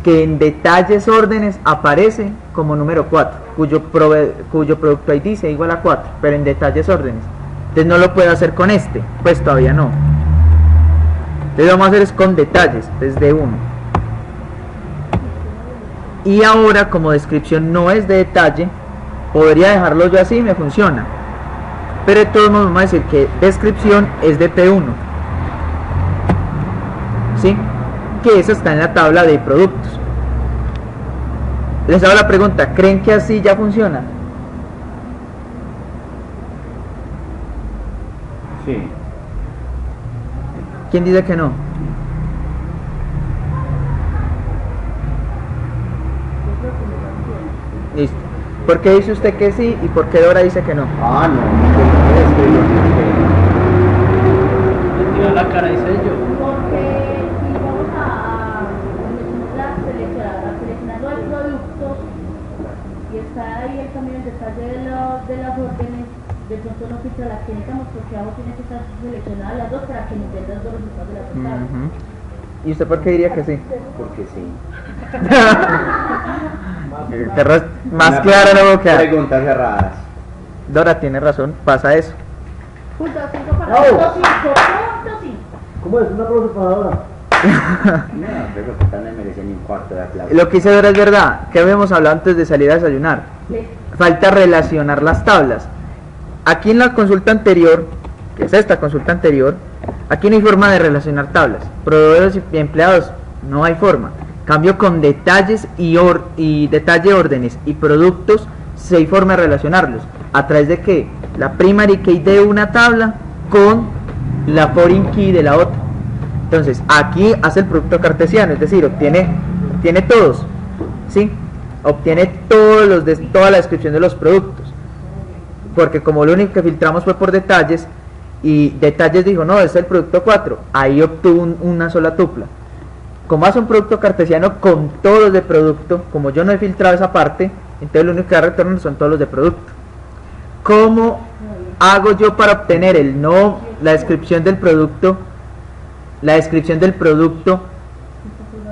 que en detalles órdenes aparece como número 4, cuyo producto ID sea igual a 4, pero en detalles órdenes. Entonces no lo puedo hacer con este, pues todavía no. Entonces vamos a hacer es con detalles, desde 1. Y ahora, como descripción no es de detalle, podría dejarlo yo así y me funciona. Pero de todos modos vamos a decir que descripción es de P1. ¿Sí? Que eso está en la tabla de productos. Les hago la pregunta, ¿creen que así ya funciona? Sí. ¿Quién dice que no? Listo. ¿Por qué dice usted que sí y por qué Dora dice que no? Ah, no, es que Le tiró la cara, dice yo. Porque si vamos a seleccionar los productos y está ahí también el detalle de las órdenes, de pronto no filtra las que necesitamos porque abajo tiene que estar seleccionadas las dos para que nos den los dos resultados de la total. ¿Y usted por qué diría que sí? porque sí. Más claro no puedo quedar. Preguntas cerradas. Dora tiene razón, pasa eso. Punto 5 para punto 5. ¿Cómo es? Una profesora. No, pero que tal me merecen ni un cuarto de aplauso. Lo que dice Dora es verdad. ¿Qué habíamos hablado antes de salir a desayunar? Falta relacionar las tablas. Aquí en la consulta anterior, que es esta consulta anterior, aquí no hay forma de relacionar tablas. Proveedores y empleados, no hay forma. Cambio con detalles y detalle órdenes y productos, sí hay forma de relacionarlos. ¿A través de qué? La primary key de una tabla con la foreign key de la otra. Entonces, aquí hace el producto cartesiano, es decir, obtiene todos, ¿sí? Obtiene toda la descripción de los productos. Porque como lo único que filtramos fue por detalles, y detalles dijo, no, es el producto 4, ahí obtuvo una sola tupla. Como hace un producto cartesiano con todos los de producto, como yo no he filtrado esa parte, entonces lo único que da retorno son todos los de producto. ¿Cómo hago yo para obtener la descripción del producto? La descripción del producto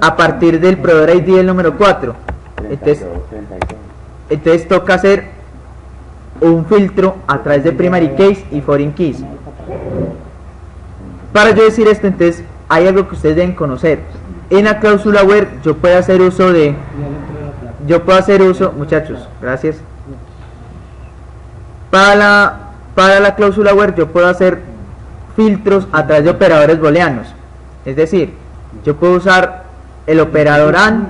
a partir del proveedor ID del número 4. 32. Entonces toca hacer un filtro a través de primary keys y foreign keys. Para yo decir esto, entonces hay algo que ustedes deben conocer. En la cláusula where yo puedo hacer uso de yo puedo hacer uso, muchachos, gracias. Para la cláusula where yo puedo hacer filtros a través de operadores booleanos. Es decir, yo puedo usar el operador AND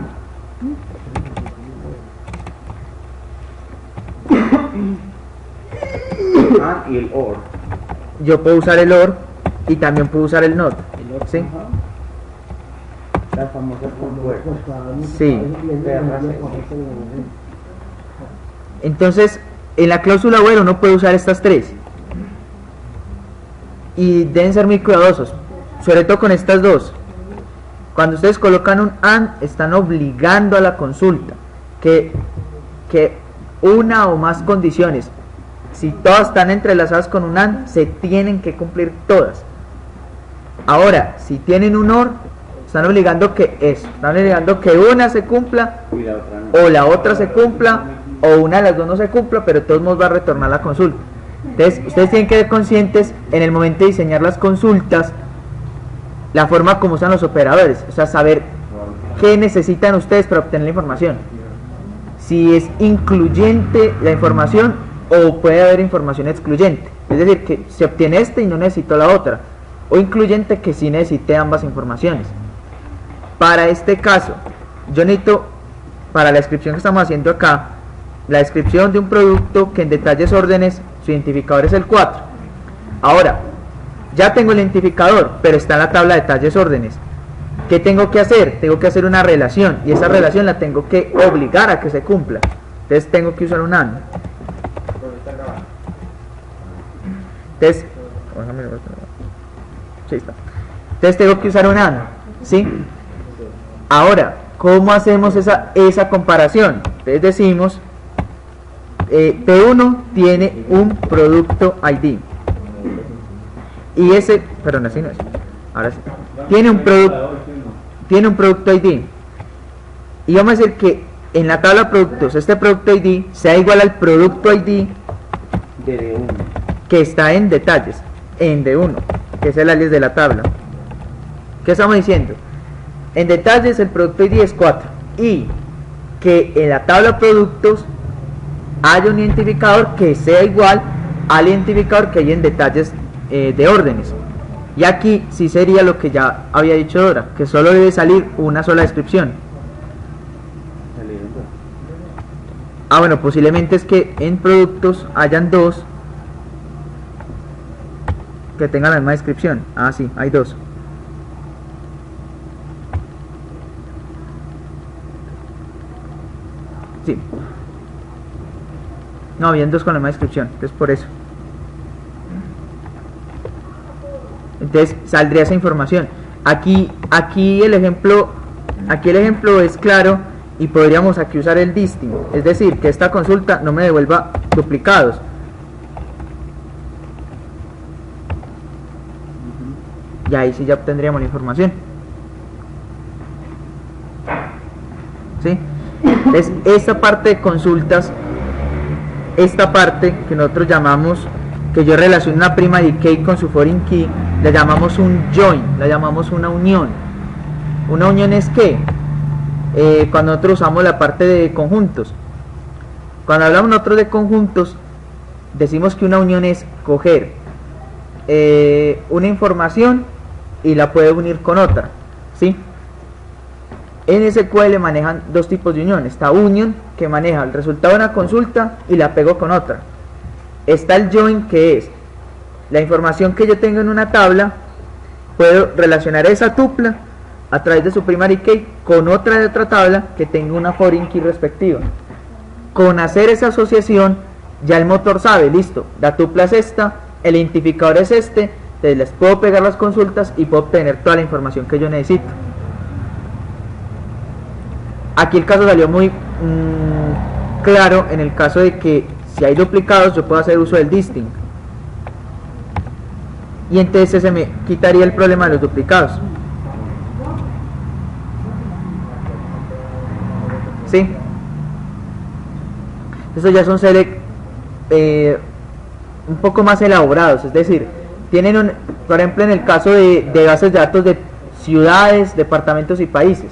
y el OR. yo puedo usar el OR y también puedo usar el NOT. ¿Sí? Las famosas compuertas. Sí. Entonces, en la cláusula where uno puede usar estas tres. Y deben ser muy cuidadosos, sobre todo con estas dos. Cuando ustedes colocan un AND, están obligando a la consulta que una o más condiciones, si todas están entrelazadas con un AND, se tienen que cumplir todas. Ahora, si tienen un OR, están obligando que una se cumpla Y la otra no. o la otra se cumpla o una de las dos no se cumpla, pero de todos modos va a retornar la consulta. Entonces, ustedes tienen que ser conscientes en el momento de diseñar las consultas, la forma como usan los operadores, o sea, saber qué necesitan ustedes para obtener la información. Si es incluyente la información o puede haber información excluyente, es decir, que se obtiene esta y no necesito la otra, o incluyente que sí necesite ambas informaciones. Para este caso, yo necesito, para la descripción que estamos haciendo acá, la descripción de un producto que en detalles órdenes su identificador es el 4. Ahora, ya tengo el identificador, pero está en la tabla de detalles órdenes. ¿Qué tengo que hacer? Tengo que hacer una relación, y esa relación la tengo que obligar a que se cumpla. Entonces tengo que usar un AND. Entonces, sí está. Entonces tengo que usar un AND, ¿sí? Ahora, ¿cómo hacemos esa comparación? Entonces decimos, P1 tiene un producto ID. Y ese, perdón, así no es. Ahora sí. Tiene un producto ID. Y vamos a decir que en la tabla de productos, este producto ID sea igual al producto ID De D1. que está en detalles, en D1, que es el alias de la tabla. ¿Qué estamos diciendo? En detalles el producto ID es 4 y que en la tabla de productos haya un identificador que sea igual al identificador que hay en detalles de órdenes. Y aquí sí sería lo que ya había dicho Dora, que solo debe salir una sola descripción. Ah, bueno, posiblemente es que en productos hayan dos que tengan la misma descripción. Ah, sí, hay dos. Sí. No, habían dos con la misma descripción, entonces por eso. Entonces saldría esa información. Aquí el ejemplo es claro y podríamos aquí usar el disting, es decir, que esta consulta no me devuelva duplicados. Y ahí sí ya obtendríamos la información. ¿Sí? Entonces esta parte de consultas, esta parte que nosotros llamamos, que yo relaciono una prima de key con su foreign key, la llamamos un join, la llamamos una unión. Una unión es que cuando nosotros usamos la parte de conjuntos, cuando hablamos nosotros de conjuntos, decimos que una unión es coger una información y la puede unir con otra, ¿sí? En SQL manejan dos tipos de unión. Está union, que maneja el resultado de una consulta y la pego con otra. Está el join, que es la información que yo tengo en una tabla, puedo relacionar esa tupla a través de su primary key con otra de otra tabla que tenga una foreign key respectiva. Con hacer esa asociación, ya el motor sabe, listo, la tupla es esta, el identificador es este, entonces les puedo pegar las consultas y puedo obtener toda la información que yo necesito. Aquí el caso salió muy claro en el caso de que si hay duplicados yo puedo hacer uso del disting. Y entonces se me quitaría el problema de los duplicados. ¿Sí? Estos ya son select un poco más elaborados, es decir, tienen por ejemplo en el caso de bases de datos de ciudades, departamentos y países.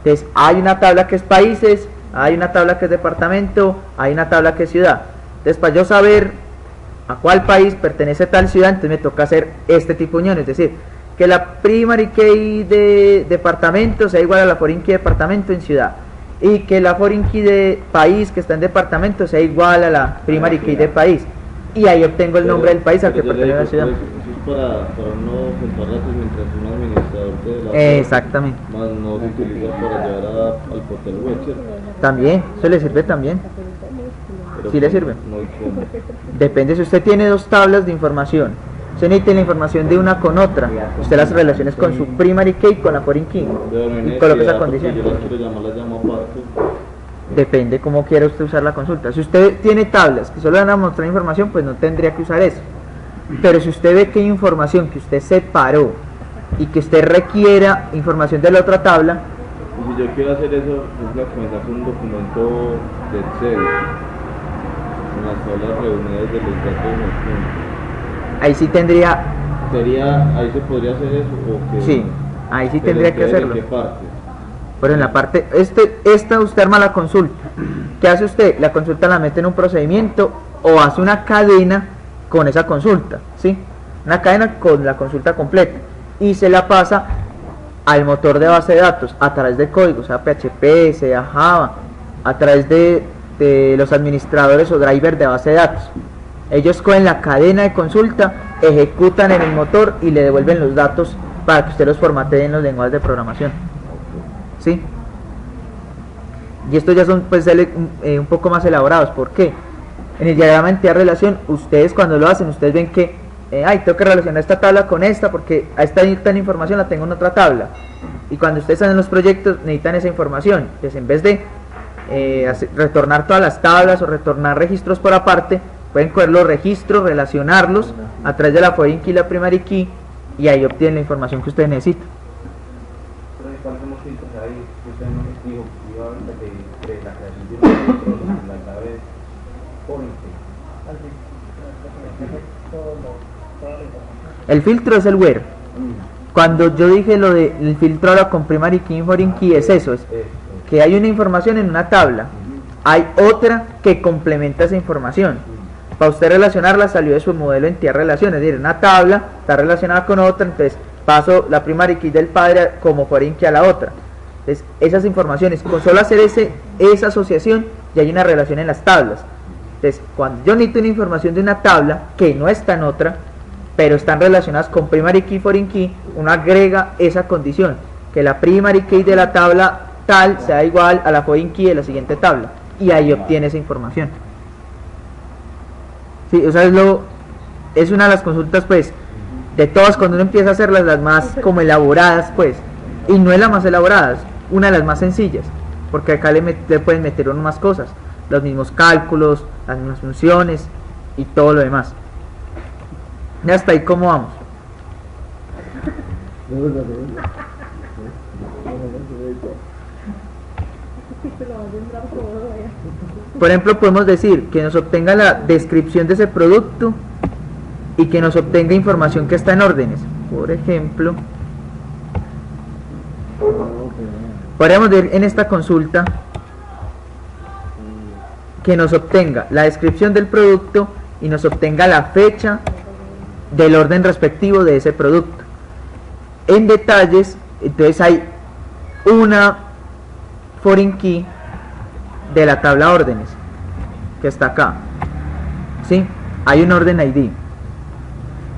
Entonces hay una tabla que es países Hay una tabla que es departamento, hay una tabla que es ciudad. Entonces, para yo saber a cuál país pertenece tal ciudad, entonces me toca hacer este tipo de unión, es decir, que la primary key de departamento sea igual a la foreign key de departamento en ciudad, y que la foreign key de país que está en departamento sea igual a la primary key de país, y ahí obtengo el nombre del país al que pertenece la ciudad. Eso es para no juntar datos mientras un administrador de la Exactamente. más no se utiliza para llevar al portal web, ¿cierto? También, eso le sirve también. Pero Sí le sirve. No hay cómo. Depende, si usted tiene dos tablas de información, usted necesita la información de una con otra, usted las relaciones con su primary key con la foreign key y coloca esa condición. Yo las quiero llamar, las llamo aparte. Depende cómo quiera usted usar la consulta. Si usted tiene tablas que solo van a mostrar información, pues no tendría que usar eso. Pero si usted ve que hay información que usted separó y que usted requiera información de la otra tabla, Y si yo quiero hacer eso, es la que me saca un documento de Excel con las tablas reunidas de los datos en el punto. ahí sí tendría, Ahí se podría hacer eso o que sí, ahí sí pero tendría que ¿en hacerlo. qué parte? Pero en la parte, esta usted arma la consulta. ¿Qué hace usted? La consulta la mete en un procedimiento o hace una cadena con esa consulta, ¿sí? Una cadena con la consulta completa y se la pasa al motor de base de datos a través de código, sea PHP, sea Java, a través de los administradores o drivers de base de datos. Ellos cogen la cadena de consulta, ejecutan en el motor y le devuelven los datos para que usted los formatee en los lenguajes de programación. ¿Sí? Y estos ya son pues un poco más elaborados. ¿Por qué? En el diagrama de entidad relación, ustedes cuando lo hacen, ustedes ven que tengo que relacionar esta tabla con esta porque a esta información la tengo en otra tabla. Y cuando ustedes están en los proyectos necesitan esa información. Entonces en vez de retornar todas las tablas o retornar registros por aparte, pueden coger los registros, relacionarlos a través de la foreign key y la primary key y ahí obtienen la información que ustedes necesitan. ¿Cuáles son los filtros ahí que usted nos dijo ahorita de la creación de un filtro en la clave foreign key? El filtro es el where. Cuando yo dije lo del filtro ahora con primary key y foreign key es eso, es que hay una información en una tabla, hay otra que complementa esa información. Para usted relacionarla salió de su modelo en entidad relación, es decir, una tabla está relacionada con otra, entonces paso la primary key del padre como foreign key a la otra. Entonces esas informaciones, con solo hacer esa asociación ya hay una relación en las tablas. Entonces cuando yo necesito una información de una tabla que no está en otra, pero están relacionadas con primary key y foreign key, uno agrega esa condición, que la primary key de la tabla tal sea igual a la foreign key de la siguiente tabla, y ahí obtiene esa información. Sí, o sea, es una de las consultas, pues, de todas, cuando uno empieza a hacerlas, las más como elaboradas, pues, y no es la más elaborada, es una de las más sencillas, porque acá le pueden meter uno más cosas, los mismos cálculos, las mismas funciones, y todo lo demás. Ya hasta ahí, ¿cómo vamos? Por ejemplo, podemos decir que nos obtenga la descripción de ese producto y que nos obtenga información que está en órdenes. Por ejemplo, podríamos ver en esta consulta que nos obtenga la descripción del producto y nos obtenga la fecha del orden respectivo de ese producto. En detalles, entonces hay una foreign key de la tabla órdenes que está acá, ¿sí? Hay un orden ID,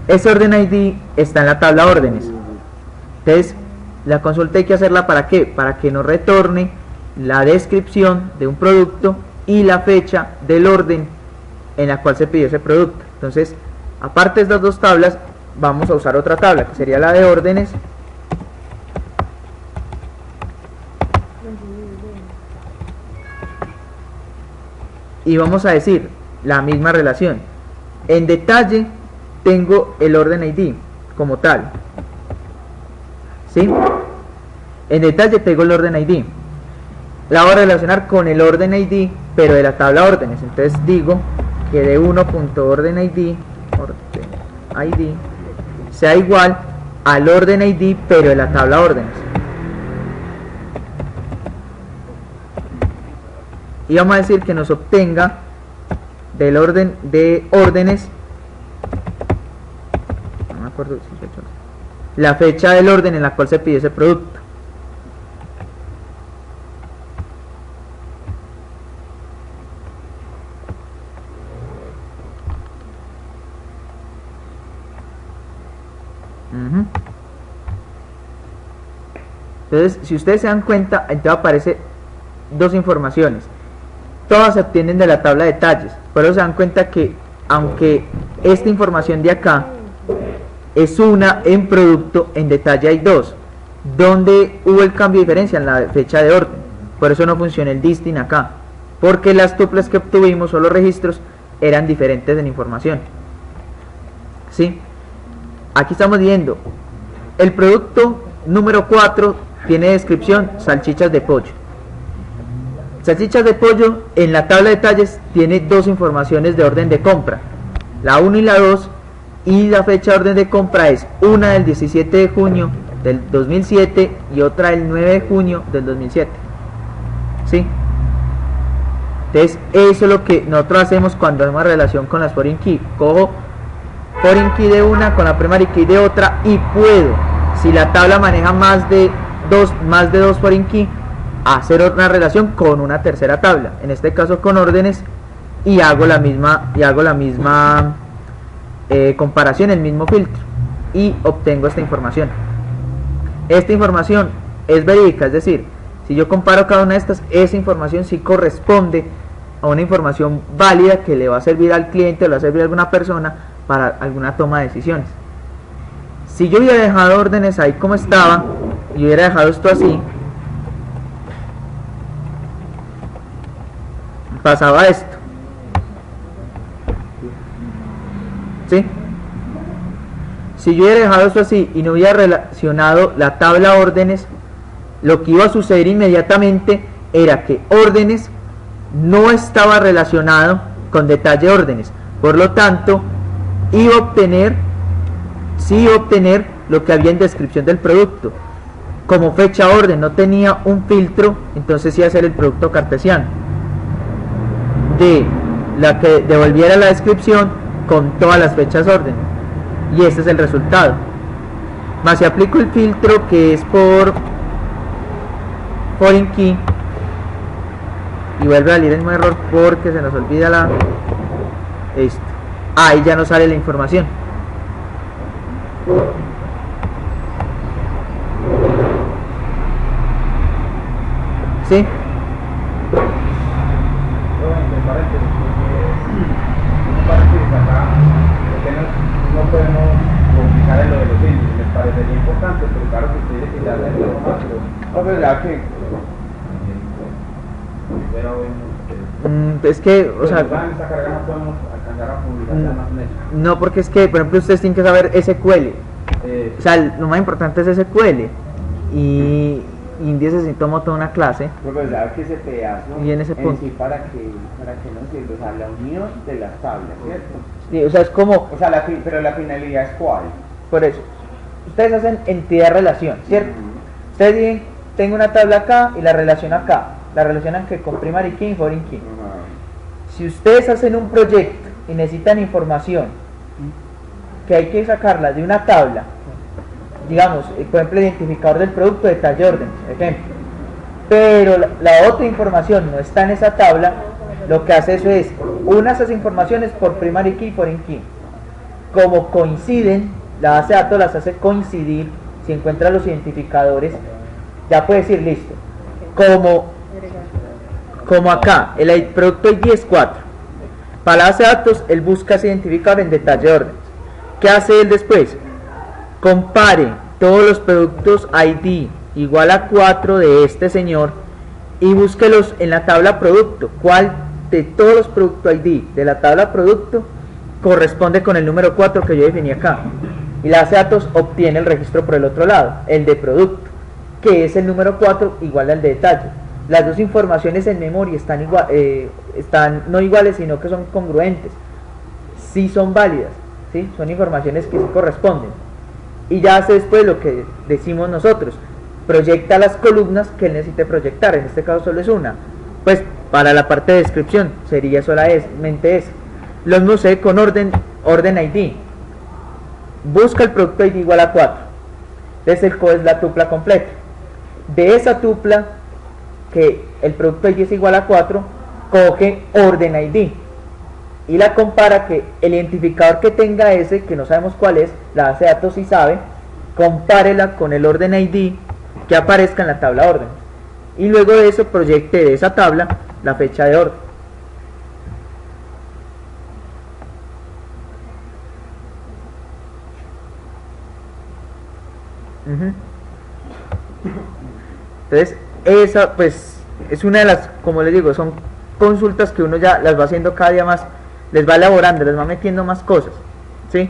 ese orden ID está en la tabla órdenes. Entonces la consulta hay que hacerla ¿para qué? Para que nos retorne la descripción de un producto y la fecha del orden en la cual se pidió ese producto. Entonces, aparte de estas dos tablas, vamos a usar otra tabla que sería la de órdenes. Y vamos a decir la misma relación. En detalle tengo el orden ID como tal, ¿sí? En detalle tengo el orden ID. La voy a relacionar con el orden ID, pero de la tabla órdenes. Entonces digo que de 1.ordenID sea igual al orden ID, pero de la tabla órdenes. y vamos a decir que nos obtenga del orden de órdenes, no me acuerdo si fecha, la fecha del orden en la cual se pidió ese producto. Entonces, si ustedes se dan cuenta, entonces aparece dos informaciones. Todas se obtienen de la tabla de detalles, pero se dan cuenta que aunque esta información de acá es una en producto, en detalle hay dos. ¿Dónde hubo el cambio de diferencia? En la fecha de orden. Por eso no funciona el distin acá, porque las tuplas que obtuvimos o los registros eran diferentes en información. ¿Sí? Aquí estamos viendo el producto número 4 tiene descripción salchichas de pollo. Salchichas de pollo en la tabla de detalles tiene dos informaciones de orden de compra, la 1 y la 2, y la fecha de orden de compra es una del 17 de junio del 2007 y otra del 9 de junio del 2007. ¿Sí? Entonces eso es lo que nosotros hacemos cuando hacemos relación con las foreign key. Cojo foreign key de una con la primary key de otra y puedo, si la tabla maneja más de dos foreign key, hacer otra relación con una tercera tabla, en este caso con órdenes, y hago la misma comparación, el mismo filtro, y obtengo esta información. Esta información es verídica, es decir, si yo comparo cada una de estas, esa información sí corresponde a una información válida que le va a servir al cliente o le va a servir a alguna persona para alguna toma de decisiones. Si yo hubiera dejado órdenes ahí como estaba y hubiera dejado esto así, pasaba esto. ¿Sí? Si yo hubiera dejado esto así y no hubiera relacionado la tabla órdenes, lo que iba a suceder inmediatamente era que órdenes no estaba relacionado con detalle órdenes, por lo tanto iba a obtener lo que había en descripción del producto. Como fecha orden no tenía un filtro, entonces iba a ser el producto cartesiano, de la que devolviera la descripción con todas las fechas orden, y este es el resultado. Más si aplico el filtro que es por foreign key y vuelve a salir el mismo error porque se nos olvida ahí ya no sale la información. ¿Sí? En paréntesis acá, porque no podemos complicar en lo de los índices, me parecería importante, pero claro que usted dice que ya es lo más, pero ¿verdad que? Es que, o sea, en esta carga no podemos alcanzar a publicar ya más en eso. no, porque es que, por ejemplo, ustedes tienen que saber SQL. O sea, lo más importante es SQL. Y índices sí tomó toda una clase. Pues verdad que ese pedazo Y en ese punto. sí para que nos sirve, o sea, la unión de las tablas, ¿cierto? Sí, o sea, es como, O sea, pero la finalidad es cuál. por eso, ustedes hacen entidad-relación, ¿cierto? Ustedes dicen, tengo una tabla acá y la relación acá. La relacionan que con primary key y foreign key. Si ustedes hacen un proyecto y necesitan información que hay que sacarla de una tabla, digamos, por ejemplo, el identificador del producto, detalle orden, ejemplo, pero la otra información no está en esa tabla, lo que hace eso es una esas informaciones por primary key y foreign key. Como coinciden, la base de datos las hace coincidir. Si encuentra los identificadores, ya puede decir listo. Como acá, el producto ID es 4. Para la base de datos, él busca ese identificador en detalle de orden. ¿Qué hace él después? Compare todos los productos ID igual a 4 de este señor y búsquelos en la tabla producto. ¿Cuál de todos los productos ID de la tabla producto corresponde con el número 4 que yo definí acá? Y la base de datos obtiene el registro por el otro lado, el de producto, que es el número 4 igual al de detalle. Las dos informaciones en memoria están no iguales, sino que son congruentes. Sí son válidas, ¿sí? Son informaciones que sí corresponden. Y ya hace después lo que decimos nosotros: proyecta las columnas que él necesite proyectar, en este caso solo es una. Pues para la parte de descripción sería solamente eso. Lo mismo sucede con orden ID. Busca el producto ID igual a 4. Entonces el código es la tupla completa. De esa tupla, que el producto ID es igual a 4, coge orden ID y la compara, que el identificador que tenga ese, que no sabemos cuál es, la base de datos sí sabe, compárela con el orden ID que aparezca en la tabla orden, y luego de eso proyecte de esa tabla la fecha de orden. Entonces esa pues es una de las, como les digo, son consultas que uno ya las va haciendo cada día más, les va elaborando, les va metiendo más cosas, ¿sí?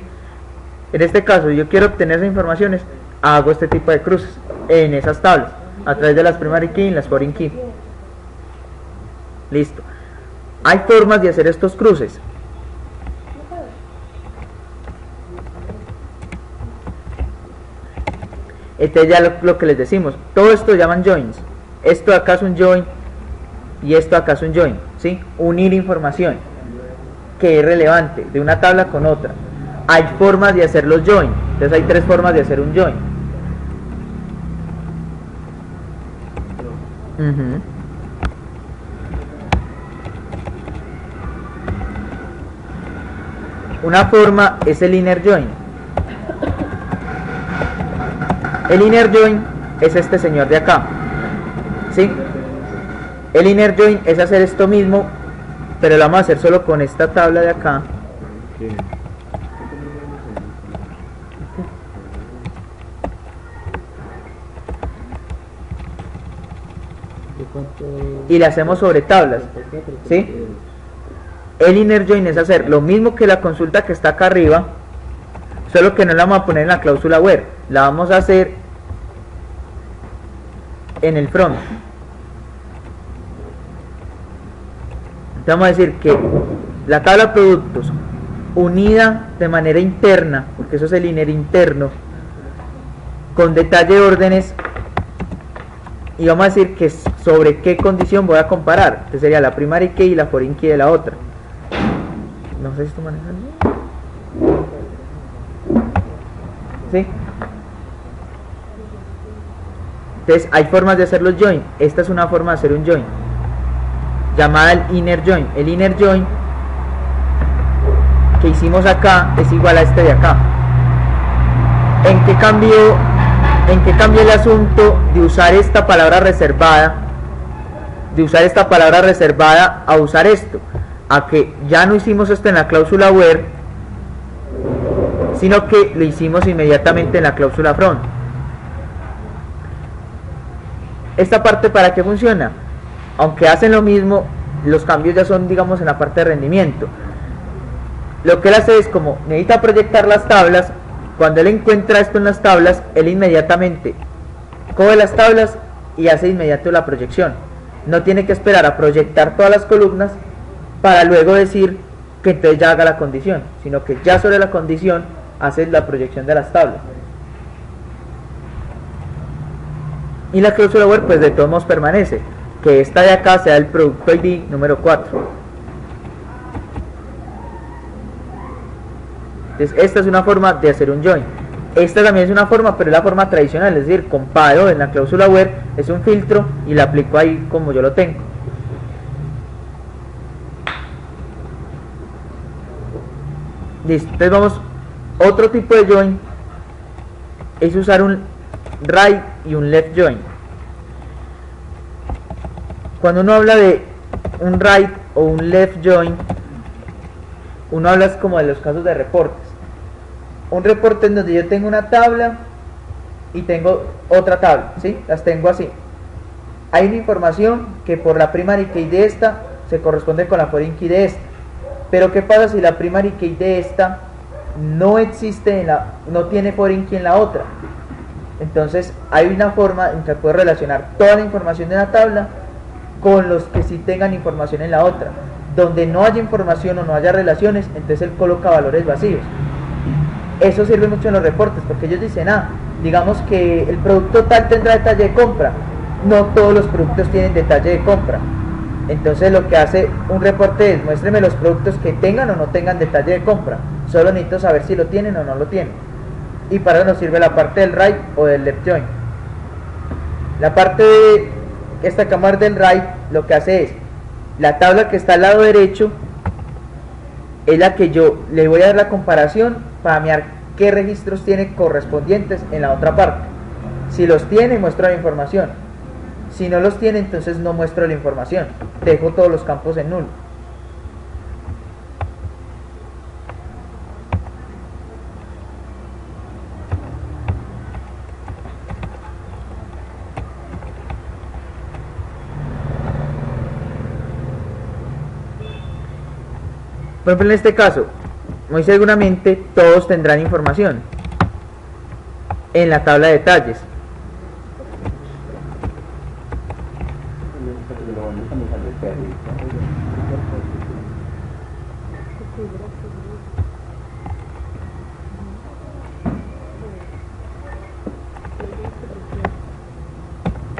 En este caso, yo quiero obtener esas informaciones, hago este tipo de cruces en esas tablas a través de las primary key y las foreign key. Listo. Hay formas de hacer estos cruces. Este ya lo que les decimos, todo esto llaman joins. Esto de acá es un join y esto de acá es un join, ¿sí? Unir información que es relevante de una tabla con otra. Hay formas de hacer los join. Entonces hay 3 formas de hacer un join. Una forma es el inner join. El inner join es este señor de acá, ¿sí? El inner join es hacer esto mismo, pero lo vamos a hacer solo con esta tabla de acá. Sí. Y le hacemos sobre tablas, ¿sí? El inner join es hacer lo mismo que la consulta que está acá arriba, solo que no la vamos a poner en la cláusula where, la vamos a hacer en el front. Vamos a decir que la tabla de productos unida de manera interna, porque eso es el inner interno, con detalle de órdenes, y vamos a decir que sobre qué condición voy a comparar. Entonces sería la primary key y la foreign key de la otra. No sé si esto maneja bien. ¿Sí? Entonces hay formas de hacer los join. Esta es una forma de hacer un join, llamada el inner join. El inner join que hicimos acá es igual a este de acá. ¿En qué cambió el asunto de usar esta palabra reservada? De usar esta palabra reservada a usar esto. A que ya no hicimos esto en la cláusula where, sino que lo hicimos inmediatamente en la cláusula front. Esta parte, ¿para qué funciona? Aunque hacen lo mismo, los cambios ya son, digamos, en la parte de rendimiento. Lo que él hace es, como necesita proyectar las tablas, cuando él encuentra esto en las tablas, él inmediatamente coge las tablas y hace inmediato la proyección. No tiene que esperar a proyectar todas las columnas para luego decir que entonces ya haga la condición, sino que ya sobre la condición hace la proyección de las tablas. Y la cláusula where pues de todos modos permanece, que esta de acá sea el producto ID número 4. Entonces esta es una forma de hacer un join. Esta también es una forma, pero es la forma tradicional, es decir, comparo en la cláusula where, es un filtro y la aplico ahí como yo lo tengo. Listo, entonces vamos, otro tipo de join es usar un right y un left join. Cuando uno habla de un right o un left join, uno habla como de los casos de reportes. Un reporte en donde yo tengo una tabla y tengo otra tabla, ¿sí? Las tengo así. Hay una información que por la primary key de esta se corresponde con la foreign key de esta. Pero ¿qué pasa si la primary key de esta no existe no tiene foreign key en la otra? Entonces hay una forma en que puedo relacionar toda la información de una tabla con los que sí tengan información en la otra. Donde no haya información o no haya relaciones, entonces él coloca valores vacíos. Eso sirve mucho en los reportes, porque ellos dicen, digamos que el producto tal tendrá detalle de compra. No todos los productos tienen detalle de compra. Entonces lo que hace un reporte es muéstreme los productos que tengan o no tengan detalle de compra. Solo necesito saber si lo tienen o no lo tienen. Y para eso nos sirve la parte del right o del left join. La parte de esta cámara del right lo que hace es la tabla que está al lado derecho es la que yo le voy a dar la comparación para mirar qué registros tiene correspondientes en la otra parte. Si los tiene, muestro la información. Si no los tiene, entonces no muestro la información. Dejo todos los campos en nulo. Por ejemplo, en este caso, muy seguramente todos tendrán información en la tabla de detalles.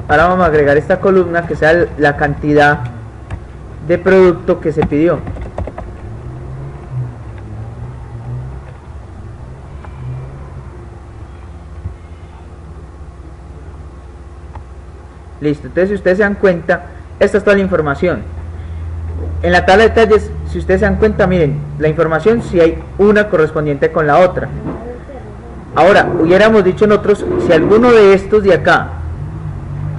Ahora vamos a agregar esta columna que sea la cantidad de producto que se pidió. Listo, entonces si ustedes se dan cuenta, esta es toda la información. En la tabla de detalles, si ustedes se dan cuenta, miren, la información si hay una correspondiente con la otra. Ahora, hubiéramos dicho nosotros, si alguno de estos de acá,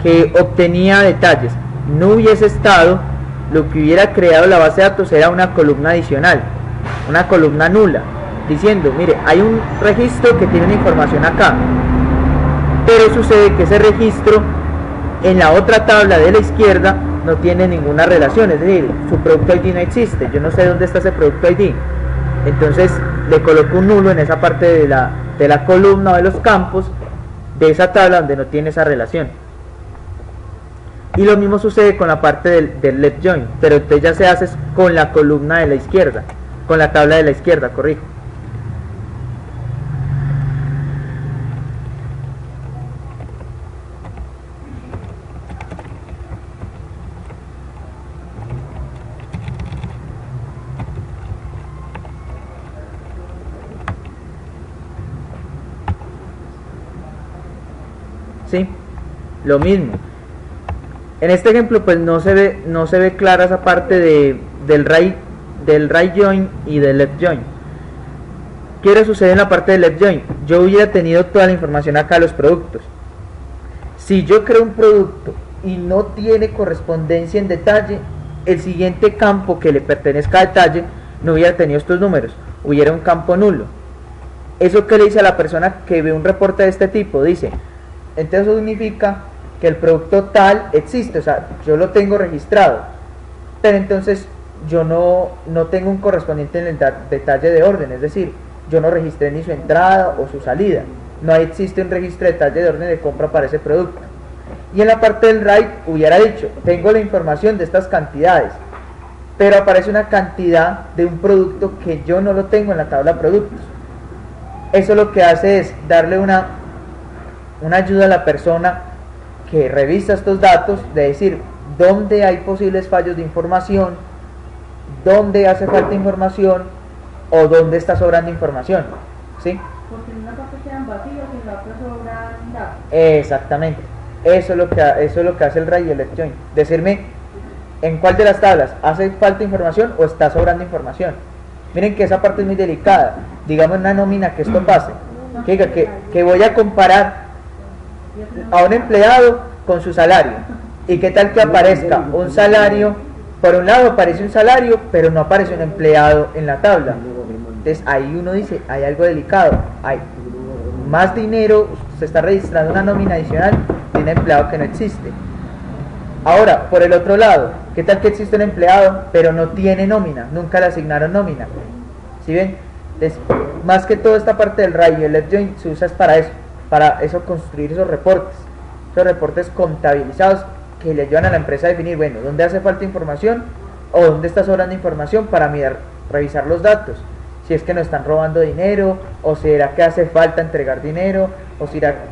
que obtenía detalles, no hubiese estado, lo que hubiera creado la base de datos era una columna adicional, una columna nula, diciendo, mire, hay un registro que tiene una información acá, pero sucede que ese registro en la otra tabla de la izquierda no tiene ninguna relación, es decir, su producto ID no existe, yo no sé dónde está ese producto ID. Entonces le coloco un nulo en esa parte de la columna o de los campos de esa tabla donde no tiene esa relación. Y lo mismo sucede con la parte del left join, pero entonces ya se hace con la columna de la izquierda, con la tabla de la izquierda, corrijo. ¿Sí? Lo mismo. En este ejemplo pues no se ve clara esa parte del right join y del left join. ¿Qué hubiera sucedido en la parte del left join? Yo hubiera tenido toda la información acá de los productos. Si yo creo un producto y no tiene correspondencia en detalle, el siguiente campo que le pertenezca a detalle no hubiera tenido estos números, hubiera un campo nulo. ¿Eso qué le dice a la persona que ve un reporte de este tipo? Dice, entonces eso significa que el producto tal existe, o sea, yo lo tengo registrado, pero entonces yo no tengo un correspondiente en el detalle de orden, es decir, yo no registré ni su entrada o su salida, no existe un registro de detalle de orden de compra para ese producto. Y en la parte del right hubiera dicho, tengo la información de estas cantidades, pero aparece una cantidad de un producto que yo no lo tengo en la tabla productos. Eso lo que hace es darle una ayuda a la persona que revisa estos datos, de decir dónde hay posibles fallos de información, dónde hace falta información o dónde está sobrando información, ¿sí? Porque en una parte quedan vacíos y en la otra sobran datos. Exactamente, eso es lo que hace el right y el left join, decirme en cuál de las tablas hace falta información o está sobrando información. Miren que esa parte es muy delicada, digamos en una nómina que esto pase, que diga que voy a comparar a un empleado con su salario, y qué tal que aparezca un salario, por un lado aparece un salario pero no aparece un empleado en la tabla. Entonces ahí uno dice, hay algo delicado, hay más dinero, se está registrando una nómina adicional de un empleado que no existe. Ahora, por el otro lado, qué tal que existe un empleado pero no tiene nómina, nunca le asignaron nómina, ¿sí ven? Entonces, más que todo esta parte del right y el left join se usa para eso construir esos reportes contabilizados que le ayudan a la empresa a definir, bueno, dónde hace falta información o dónde está sobrando información para revisar los datos, si es que nos están robando dinero, o será que hace falta entregar dinero,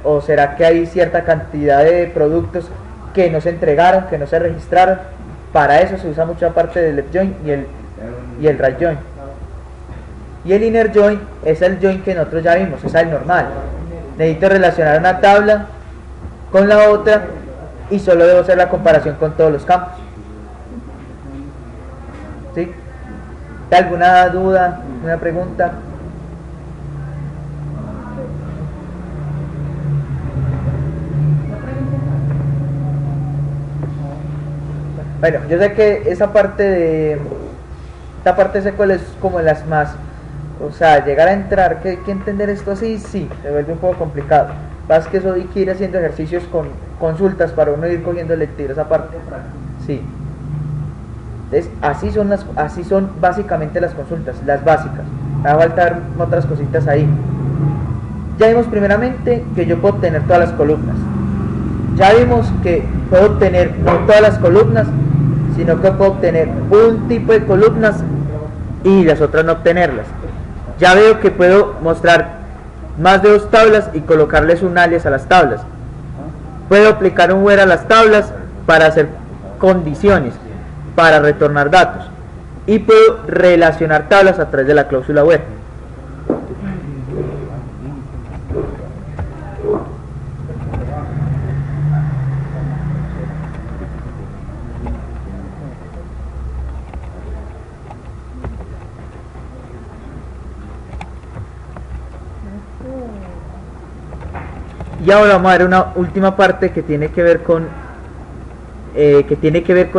o será que hay cierta cantidad de productos que no se entregaron, que no se registraron. para eso se usa mucha parte del left join y el right join. Y el inner join es el join que nosotros ya vimos, es el normal. Necesito relacionar una tabla con la otra y solo debo hacer la comparación con todos los campos. ¿Sí? ¿Alguna duda? ¿Una pregunta? Bueno, yo sé que esta parte de SQL es como de las más, o sea, llegar a entrar, que entender esto así, sí, se vuelve un poco complicado. Pasa que eso hay que ir haciendo ejercicios con consultas para uno ir cogiendo el tiro esa parte. Sí. Entonces, así son básicamente las consultas, las básicas. Me va a faltar otras cositas ahí. Ya vimos primeramente que yo puedo obtener todas las columnas. Ya vimos que puedo obtener no todas las columnas, sino que puedo obtener un tipo de columnas y las otras no obtenerlas. Ya veo que puedo mostrar más de 2 tablas y colocarles un alias a las tablas. Puedo aplicar un where a las tablas para hacer condiciones, para retornar datos, y puedo relacionar tablas a través de la cláusula where. Y ahora vamos a ver una última parte que tiene que ver con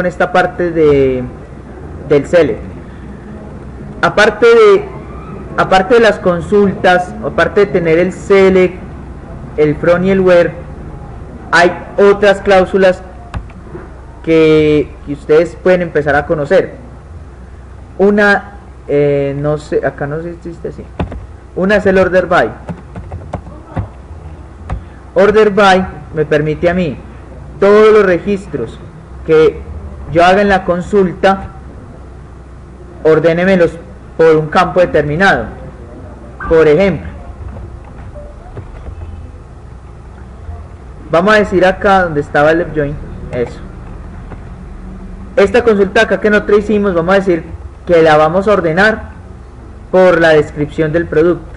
esta parte del select. Aparte de las consultas, aparte de tener el select, el from y el where, hay otras cláusulas que ustedes pueden empezar a conocer. Una, no sé, acá no sé si existe así. Una es el order by. Order by me permite a mí todos los registros que yo haga en la consulta, ordénemelos por un campo determinado. Por ejemplo, vamos a decir acá donde estaba el left join, eso. Esta consulta acá que nosotros hicimos, vamos a decir que la vamos a ordenar por la descripción del producto.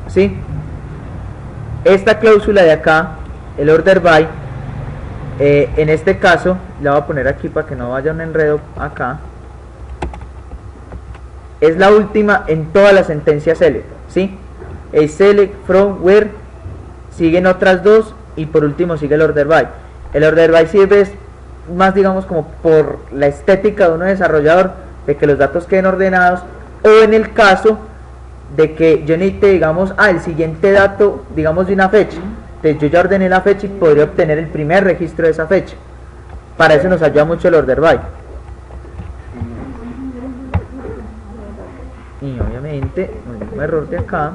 ¿Sí? Esta cláusula de acá, el order by, en este caso la voy a poner aquí para que no vaya un enredo acá, es la última en todas las sentencias select, ¿sí? El select, from, where, siguen otras dos y por último sigue el order by. El order by sirve más, digamos, como por la estética de un desarrollador, de que los datos queden ordenados, o en el caso de que yo necesite, digamos, el siguiente dato, digamos, de una fecha. Entonces yo ya ordené la fecha y podría obtener el primer registro de esa fecha. Para eso nos ayuda mucho el order by. Y obviamente, el mismo error de acá.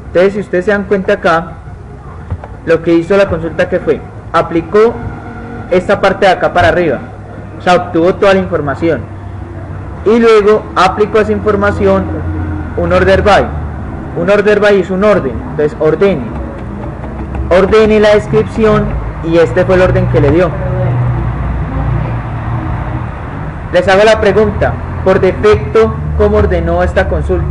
Entonces, si ustedes se dan cuenta acá, lo que hizo la consulta, que fue, aplicó esta parte de acá para arriba, o sea, obtuvo toda la información y luego aplicó esa información un order by. Un order by es un orden, entonces ordene la descripción y este fue el orden que le dio. Les hago la pregunta, por defecto, ¿cómo ordenó esta consulta?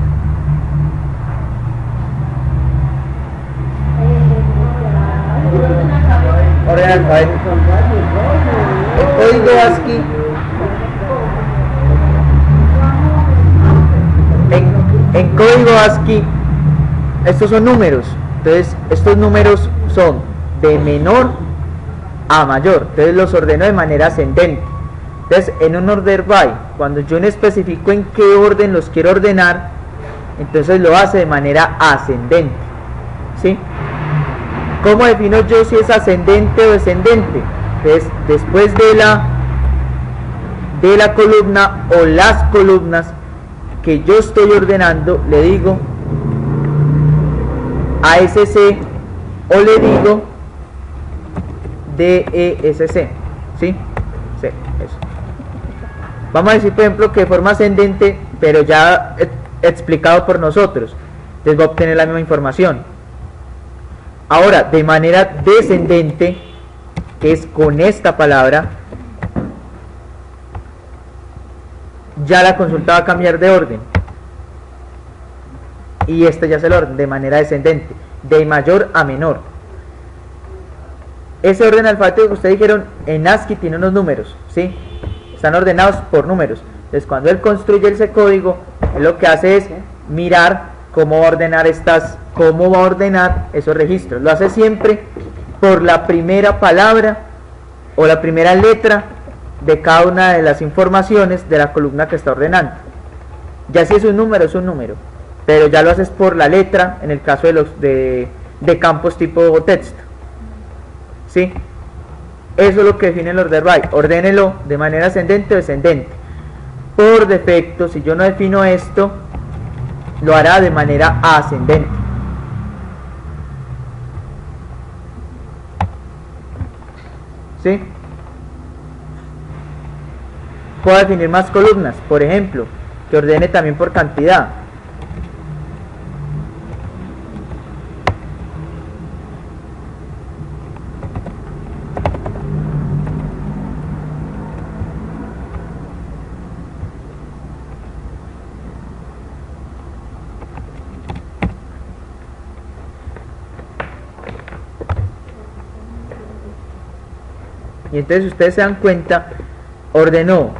Orden alfabético. El código ASCII en código ASCII, estos son números. Entonces estos números son de menor a mayor, entonces los ordeno de manera ascendente. Entonces en un order by, cuando yo no especifico en qué orden los quiero ordenar, entonces lo hace de manera ascendente, ¿sí? ¿Cómo defino yo si es ascendente o descendente? Entonces, después de la columna o las columnas que yo estoy ordenando, le digo ASC o le digo DESC, ¿sí? Sí, eso. Vamos a decir, por ejemplo, que de forma ascendente, pero ya explicado por nosotros, les va a obtener la misma información. Ahora, de manera descendente, que es con esta palabra, ya la consulta va a cambiar de orden. Y este ya es el orden, de manera descendente, de mayor a menor. Ese orden alfabético que ustedes dijeron en ASCII tiene unos números, ¿sí? Están ordenados por números. Entonces, cuando él construye ese código, él lo que hace es mirar cómo va a ordenar esos registros. Lo hace siempre por la primera palabra o la primera letra de cada una de las informaciones de la columna que está ordenando. Ya si es un número, pero ya lo haces por la letra en el caso de campos tipo texto, ¿sí? Eso es lo que define el order by. Ordénelo de manera ascendente o descendente. Por defecto, si yo no defino esto, lo hará de manera ascendente. ¿Sí? Puedo definir más columnas, por ejemplo, que ordene también por cantidad. Y entonces ustedes se dan cuenta, ordenó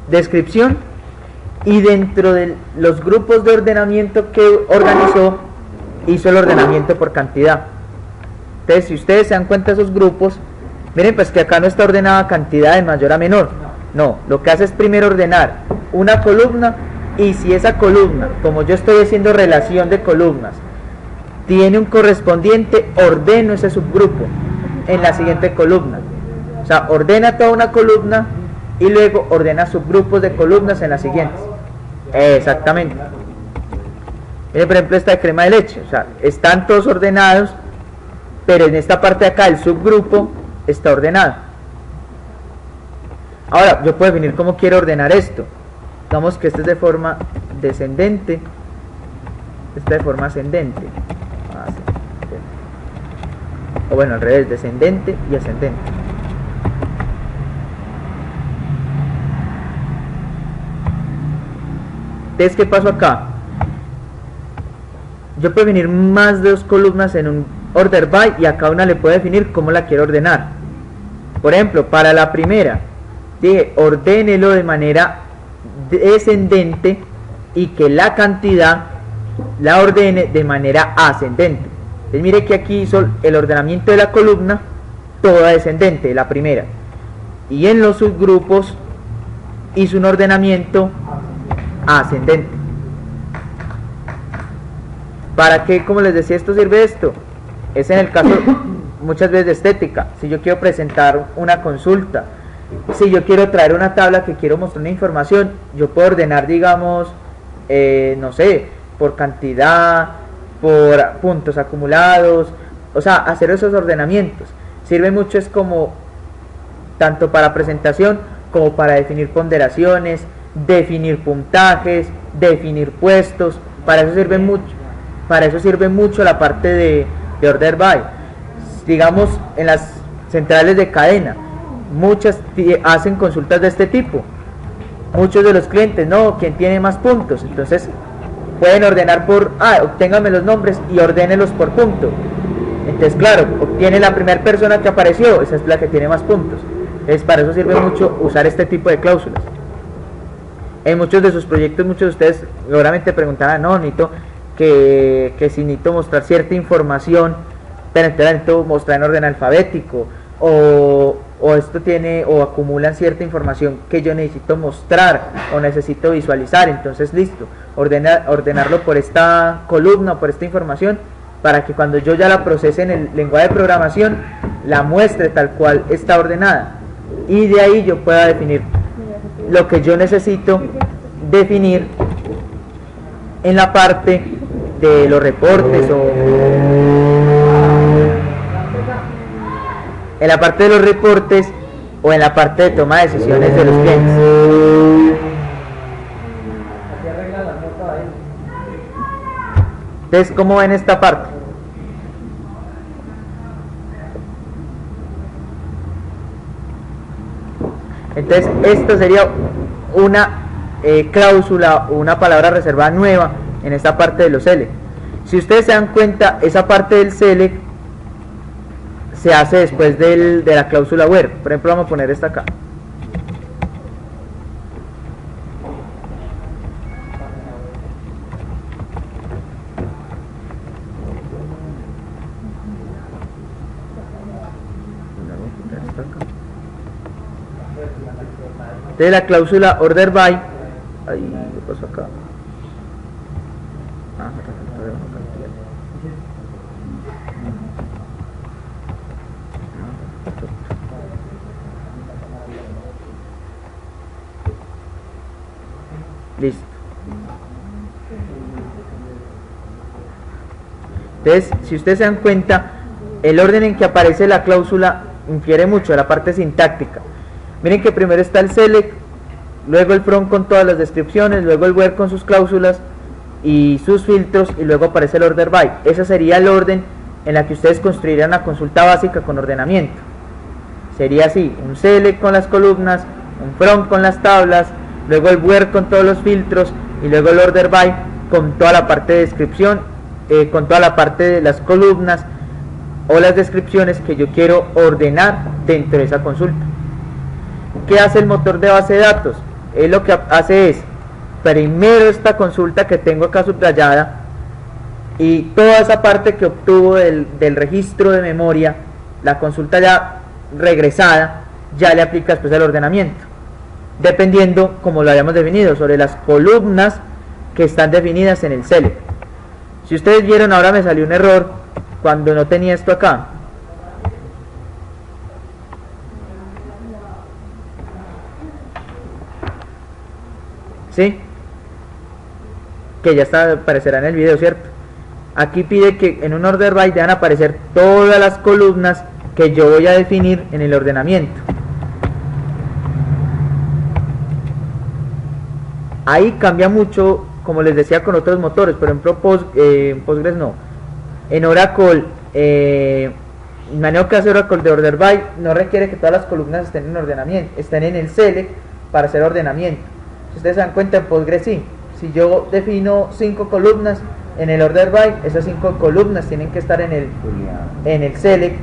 descripción, y dentro de los grupos de ordenamiento que organizó, hizo el ordenamiento por cantidad. Entonces, si ustedes se dan cuenta de esos grupos, miren pues que acá no está ordenada cantidad de mayor a menor. No, lo que hace es primero ordenar una columna, y si esa columna, como yo estoy haciendo relación de columnas, tiene un correspondiente, ordeno ese subgrupo en la siguiente columna. O sea, ordena toda una columna y luego ordena subgrupos de columnas en las siguientes. Exactamente. Miren, por ejemplo, esta de crema de leche. O sea, están todos ordenados, pero en esta parte de acá el subgrupo está ordenado. Ahora, yo puedo definir cómo quiero ordenar esto. Digamos que este es de forma descendente, este de forma ascendente. O bueno, al revés, descendente y ascendente. Entonces, ¿qué pasó acá? Yo puedo definir más de dos columnas en un order by, y a cada una le puedo definir cómo la quiero ordenar. Por ejemplo, para la primera, dije, ordénelo de manera descendente y que la cantidad la ordene de manera ascendente. Entonces mire que aquí hizo el ordenamiento de la columna toda descendente, la primera, y en los subgrupos hizo un ordenamiento ascendente. ¿Para qué? Como les decía, esto sirve esto. Es en el caso muchas veces de estética. Si yo quiero presentar una consulta, si yo quiero traer una tabla que quiero mostrar una información, yo puedo ordenar, digamos, no sé, por cantidad, por puntos acumulados, o sea, hacer esos ordenamientos. Sirve mucho, es como tanto para presentación como para definir ponderaciones, definir puntajes, definir puestos. Para eso sirve mucho la parte de order by. Digamos, en las centrales de cadena, muchas hacen consultas de este tipo. Muchos de los clientes, no, ¿quién tiene más puntos? Entonces pueden ordenar por, obténgame los nombres y ordénelos por punto. Entonces, claro, obtiene la primera persona que apareció, esa es la que tiene más puntos. Entonces, para eso sirve mucho usar este tipo de cláusulas. En muchos de sus proyectos, muchos de ustedes seguramente preguntarán, no, necesito que si necesito mostrar cierta información, pero entonces necesito mostrar en orden alfabético, o esto tiene, o acumulan cierta información que yo necesito mostrar o necesito visualizar. Entonces listo, ordenarlo por esta columna o por esta información, para que cuando yo ya la procese en el lenguaje de programación, la muestre tal cual está ordenada. Y de ahí yo pueda definir lo que yo necesito definir en la parte de los reportes o en la parte de los reportes o en la parte de toma de decisiones de los clientes. Entonces, ¿cómo ven esta parte? Entonces, esto sería una cláusula o una palabra reservada nueva en esta parte de los select. Si ustedes se dan cuenta, esa parte del select se hace después de la cláusula where. Por ejemplo, vamos a poner esta acá. Entonces la cláusula order by, ahí, ¿qué pasó acá? Listo. Entonces, si ustedes se dan cuenta, el orden en que aparece la cláusula infiere mucho de la parte sintáctica. Miren que primero está el select, luego el from con todas las descripciones, luego el where con sus cláusulas y sus filtros, y luego aparece el order by. Ese sería el orden en la que ustedes construirían una consulta básica con ordenamiento. Sería así: un select con las columnas, un from con las tablas, luego el where con todos los filtros y luego el order by con toda la parte de descripción, con toda la parte de las columnas o las descripciones que yo quiero ordenar dentro de esa consulta. ¿Qué hace el motor de base de datos? Él lo que hace es, primero esta consulta que tengo acá subrayada y toda esa parte que obtuvo del registro de memoria, la consulta ya regresada, ya le aplica después el ordenamiento, dependiendo, como lo habíamos definido, sobre las columnas que están definidas en el select. Si ustedes vieron, ahora me salió un error cuando no tenía esto acá. ¿Sí? Que ya aparecerá en el video, ¿cierto? Aquí pide que en un order by deban aparecer todas las columnas que yo voy a definir en el ordenamiento. Ahí cambia mucho, como les decía, con otros motores. Por ejemplo, Postgres no. En Oracle, el manejo que hace Oracle de order by no requiere que todas las columnas estén en ordenamiento, estén en el select para hacer ordenamiento. Si ustedes se dan cuenta, en Postgres sí. Si yo defino 5 columnas en el order by, esas 5 columnas tienen que estar en el select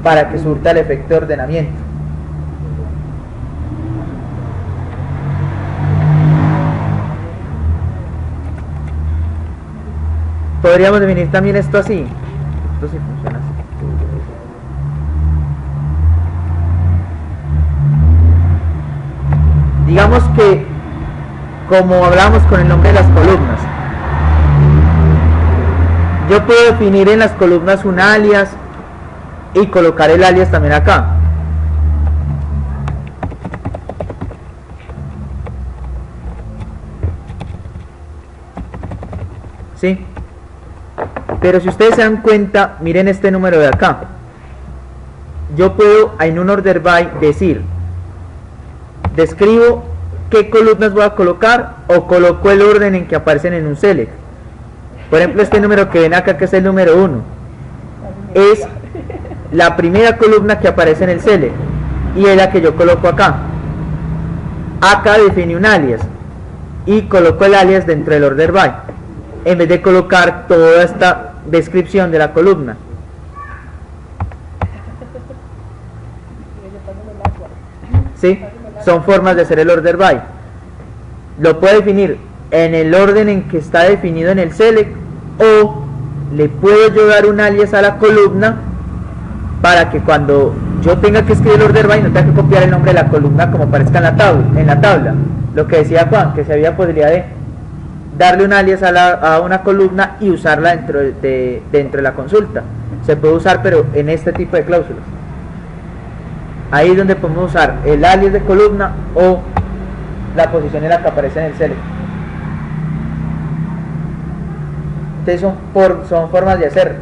para que surta el efecto de ordenamiento. Podríamos definir también esto así. Esto sí funciona así. Digamos que, como hablamos con el nombre de las columnas, yo puedo definir en las columnas un alias y colocar el alias también acá. ¿Sí? Pero si ustedes se dan cuenta, miren este número de acá. Yo puedo en un order by decir, describo qué columnas voy a colocar o coloco el orden en que aparecen en un select. Por ejemplo, este número que ven acá, que es el número 1, es la primera columna que aparece en el select y es la que yo coloco acá. Acá definí un alias y coloco el alias dentro del order by en vez de colocar toda esta descripción de la columna. ¿Sí? Son formas de hacer el order by. Lo puedo definir en el orden en que está definido en el select, o le puedo yo dar un alias a la columna para que cuando yo tenga que escribir el order by no tenga que copiar el nombre de la columna como aparezca en la tabla. Lo que decía Juan, que si había posibilidad darle un alias a una columna y usarla dentro de la consulta. Se puede usar, pero en este tipo de cláusulas. Ahí es donde podemos usar el alias de columna o la posición en la que aparece en el select. Entonces son formas de hacerlo.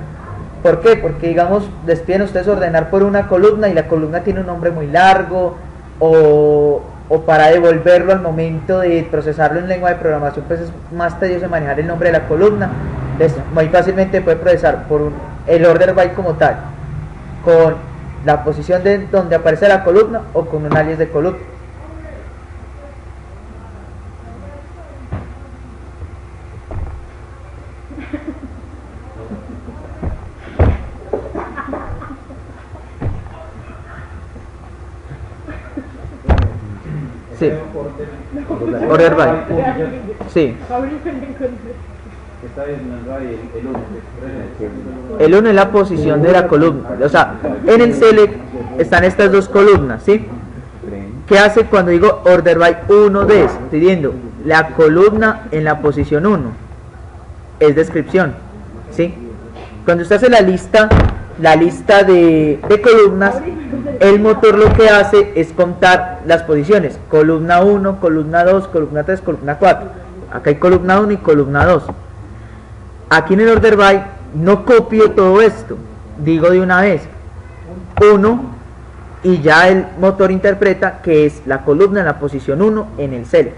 ¿Por qué? Porque digamos, les piden a ustedes ordenar por una columna y la columna tiene un nombre muy largo, o para devolverlo al momento de procesarlo en lengua de programación, pues es más tedioso manejar el nombre de la columna. Entonces muy fácilmente puede procesar por el order by como tal, con la posición de donde aparece la columna o con un alias de columna. Sí. Order by. Sí. El 1 es la posición de la columna. O sea, en el select están estas dos columnas, ¿sí? ¿Qué hace cuando digo order by 1 des? Estoy diciendo la columna en la posición 1. Es descripción, ¿sí? Cuando usted hace la lista de columnas, el motor lo que hace es contar las posiciones: columna 1, columna 2, columna 3, columna 4. Acá hay columna 1 y columna 2. Aquí en el order by no copio todo esto, digo de una vez 1 y ya el motor interpreta que es la columna en la posición 1 en el select.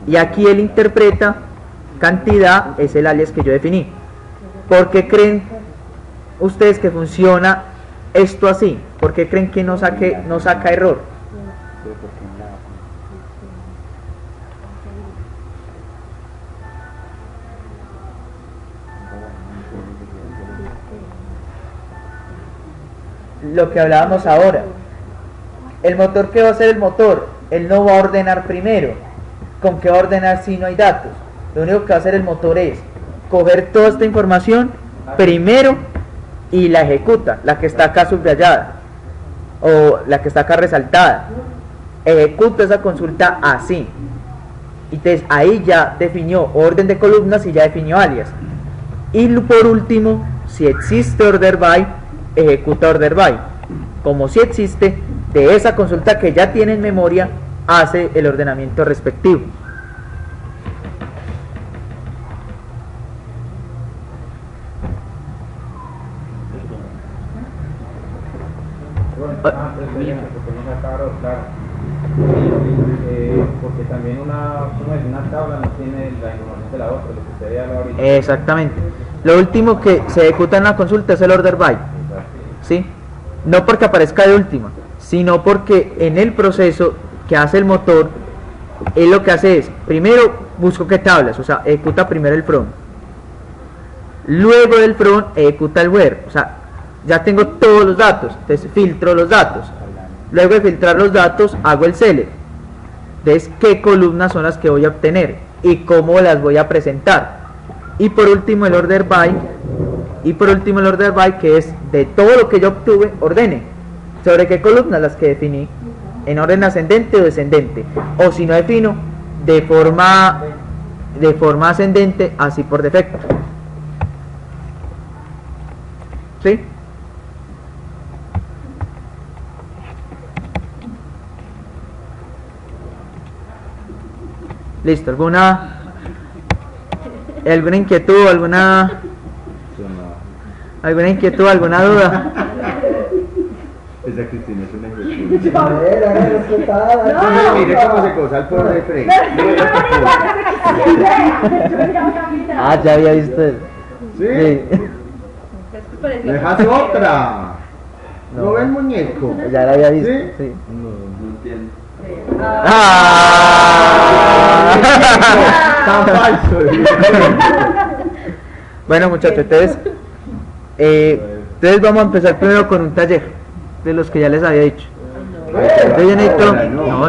Y aquí él interpreta cantidad, es el alias que yo definí. ¿Por qué creen ustedes que funciona esto así? ¿Por qué creen que no saca error? Lo que hablábamos ahora, el motor, ¿qué va a hacer el motor? Él no va a ordenar primero. ¿Con qué va a ordenar si no hay datos? Lo único que va a hacer el motor es coger toda esta información primero y la ejecuta, la que está acá subrayada o la que está acá resaltada. Ejecuta esa consulta así. Entonces ahí ya definió orden de columnas y ya definió alias. Y por último, si existe order by, ejecuta order by. Como si existe, de esa consulta que ya tiene en memoria, hace el ordenamiento respectivo. Porque también una tabla no tiene la información de la otra, lo que usted ya lo ahorita. Exactamente. Lo último que se ejecuta en la consulta es el order by, ¿sí? No porque aparezca de última, sino porque en el proceso que hace el motor, él lo que hace es, primero busco qué tablas, o sea, ejecuta primero el from, luego del from ejecuta el where, o sea, ya tengo todos los datos, entonces filtro los datos, luego de filtrar los datos hago el select, entonces qué columnas son las que voy a obtener y cómo las voy a presentar, y por último el order by, que es de todo lo que yo obtuve, ordene sobre qué columnas, las que definí en orden ascendente o descendente, o si no defino de forma ascendente, así por defecto. ¿Sí? Listo, ¿alguna inquietud, alguna duda? Esa Cristina es una mire cómo se cosa el pobre Frey. Ah, ya había visto eso. ¿Sí? ¿Dejas otra? ¿No ves muñeco? Ya la había visto, ¿Sí? sí. No entiendo. Tan falso. Bueno, muchachos, entonces vamos a empezar primero con un taller de los que ya les había dicho. Entonces yo necesito,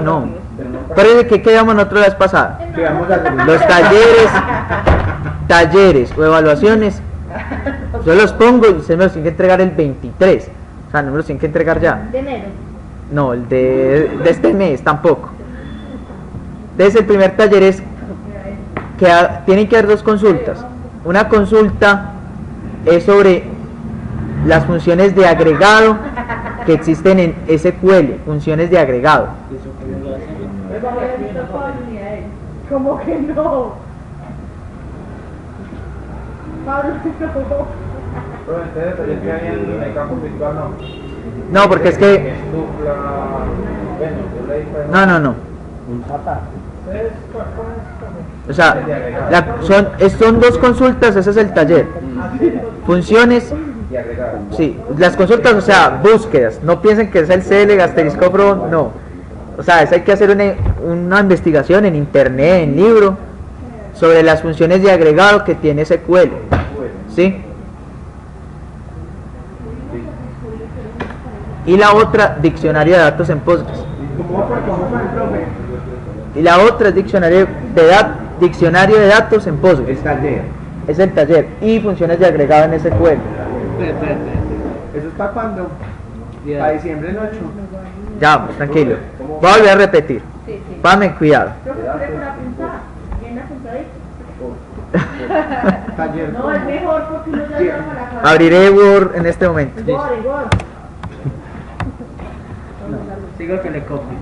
no, parece que quedamos nosotros la vez pasada. Los talleres o evaluaciones, yo los pongo y se me los tienen que entregar el 23, o sea, no me los tienen que entregar ya. De enero. No, el de este mes tampoco. Entonces el primer taller es tienen que haber dos consultas. Una consulta es sobre las funciones de agregado que existen en SQL, funciones de agregado. ¿Cómo que no? Pablo, no. Pero ustedes también tienen en el campo virtual, no. No, porque es que... Estupla, bueno, yo le dije... No. ¿Ustedes cuál es? O sea, son dos consultas, ese es el taller. Funciones, Y agregar. sí, las consultas, o sea, búsquedas. No piensen que es el CL asterisco pro, no. O sea, hay que hacer una investigación en internet, en libro, sobre las funciones de agregado que tiene SQL. ¿Sí? Y la otra, diccionario de datos en Postgres. ¿Cómo fue, profe? Y la otra es diccionario de datos en Postgres. El taller. Es el taller. Y funciones de agregado en SQL. ¿Eso está cuándo? Para diciembre el 8. Ya, vamos, tranquilo. Voy a volver a repetir. Sí. Pame, cuidado. Procure por apuntar. Bien apuntadito. Taller. No, es mejor porque uno ya llama a la cabeza. Abriré Word en este momento. Igual. Sigo que le copio.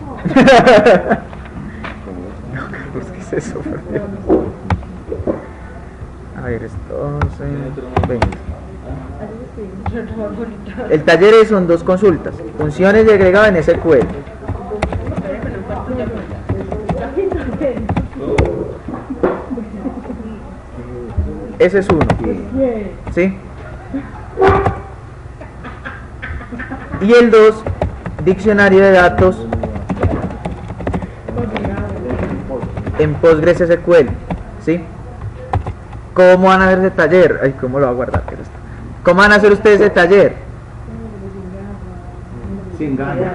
¿Qué es eso? A ver, esto 20. El taller son dos consultas. Funciones de agregado en SQL. Ese es uno. ¿Sí? Y el 2, diccionario de datos en Postgres SQL. ¿Sí? ¿Cómo van a hacer ese taller? Ay, ¿cómo lo va a guardar? ¿Cómo van a hacer ustedes ese taller? Sin ganas.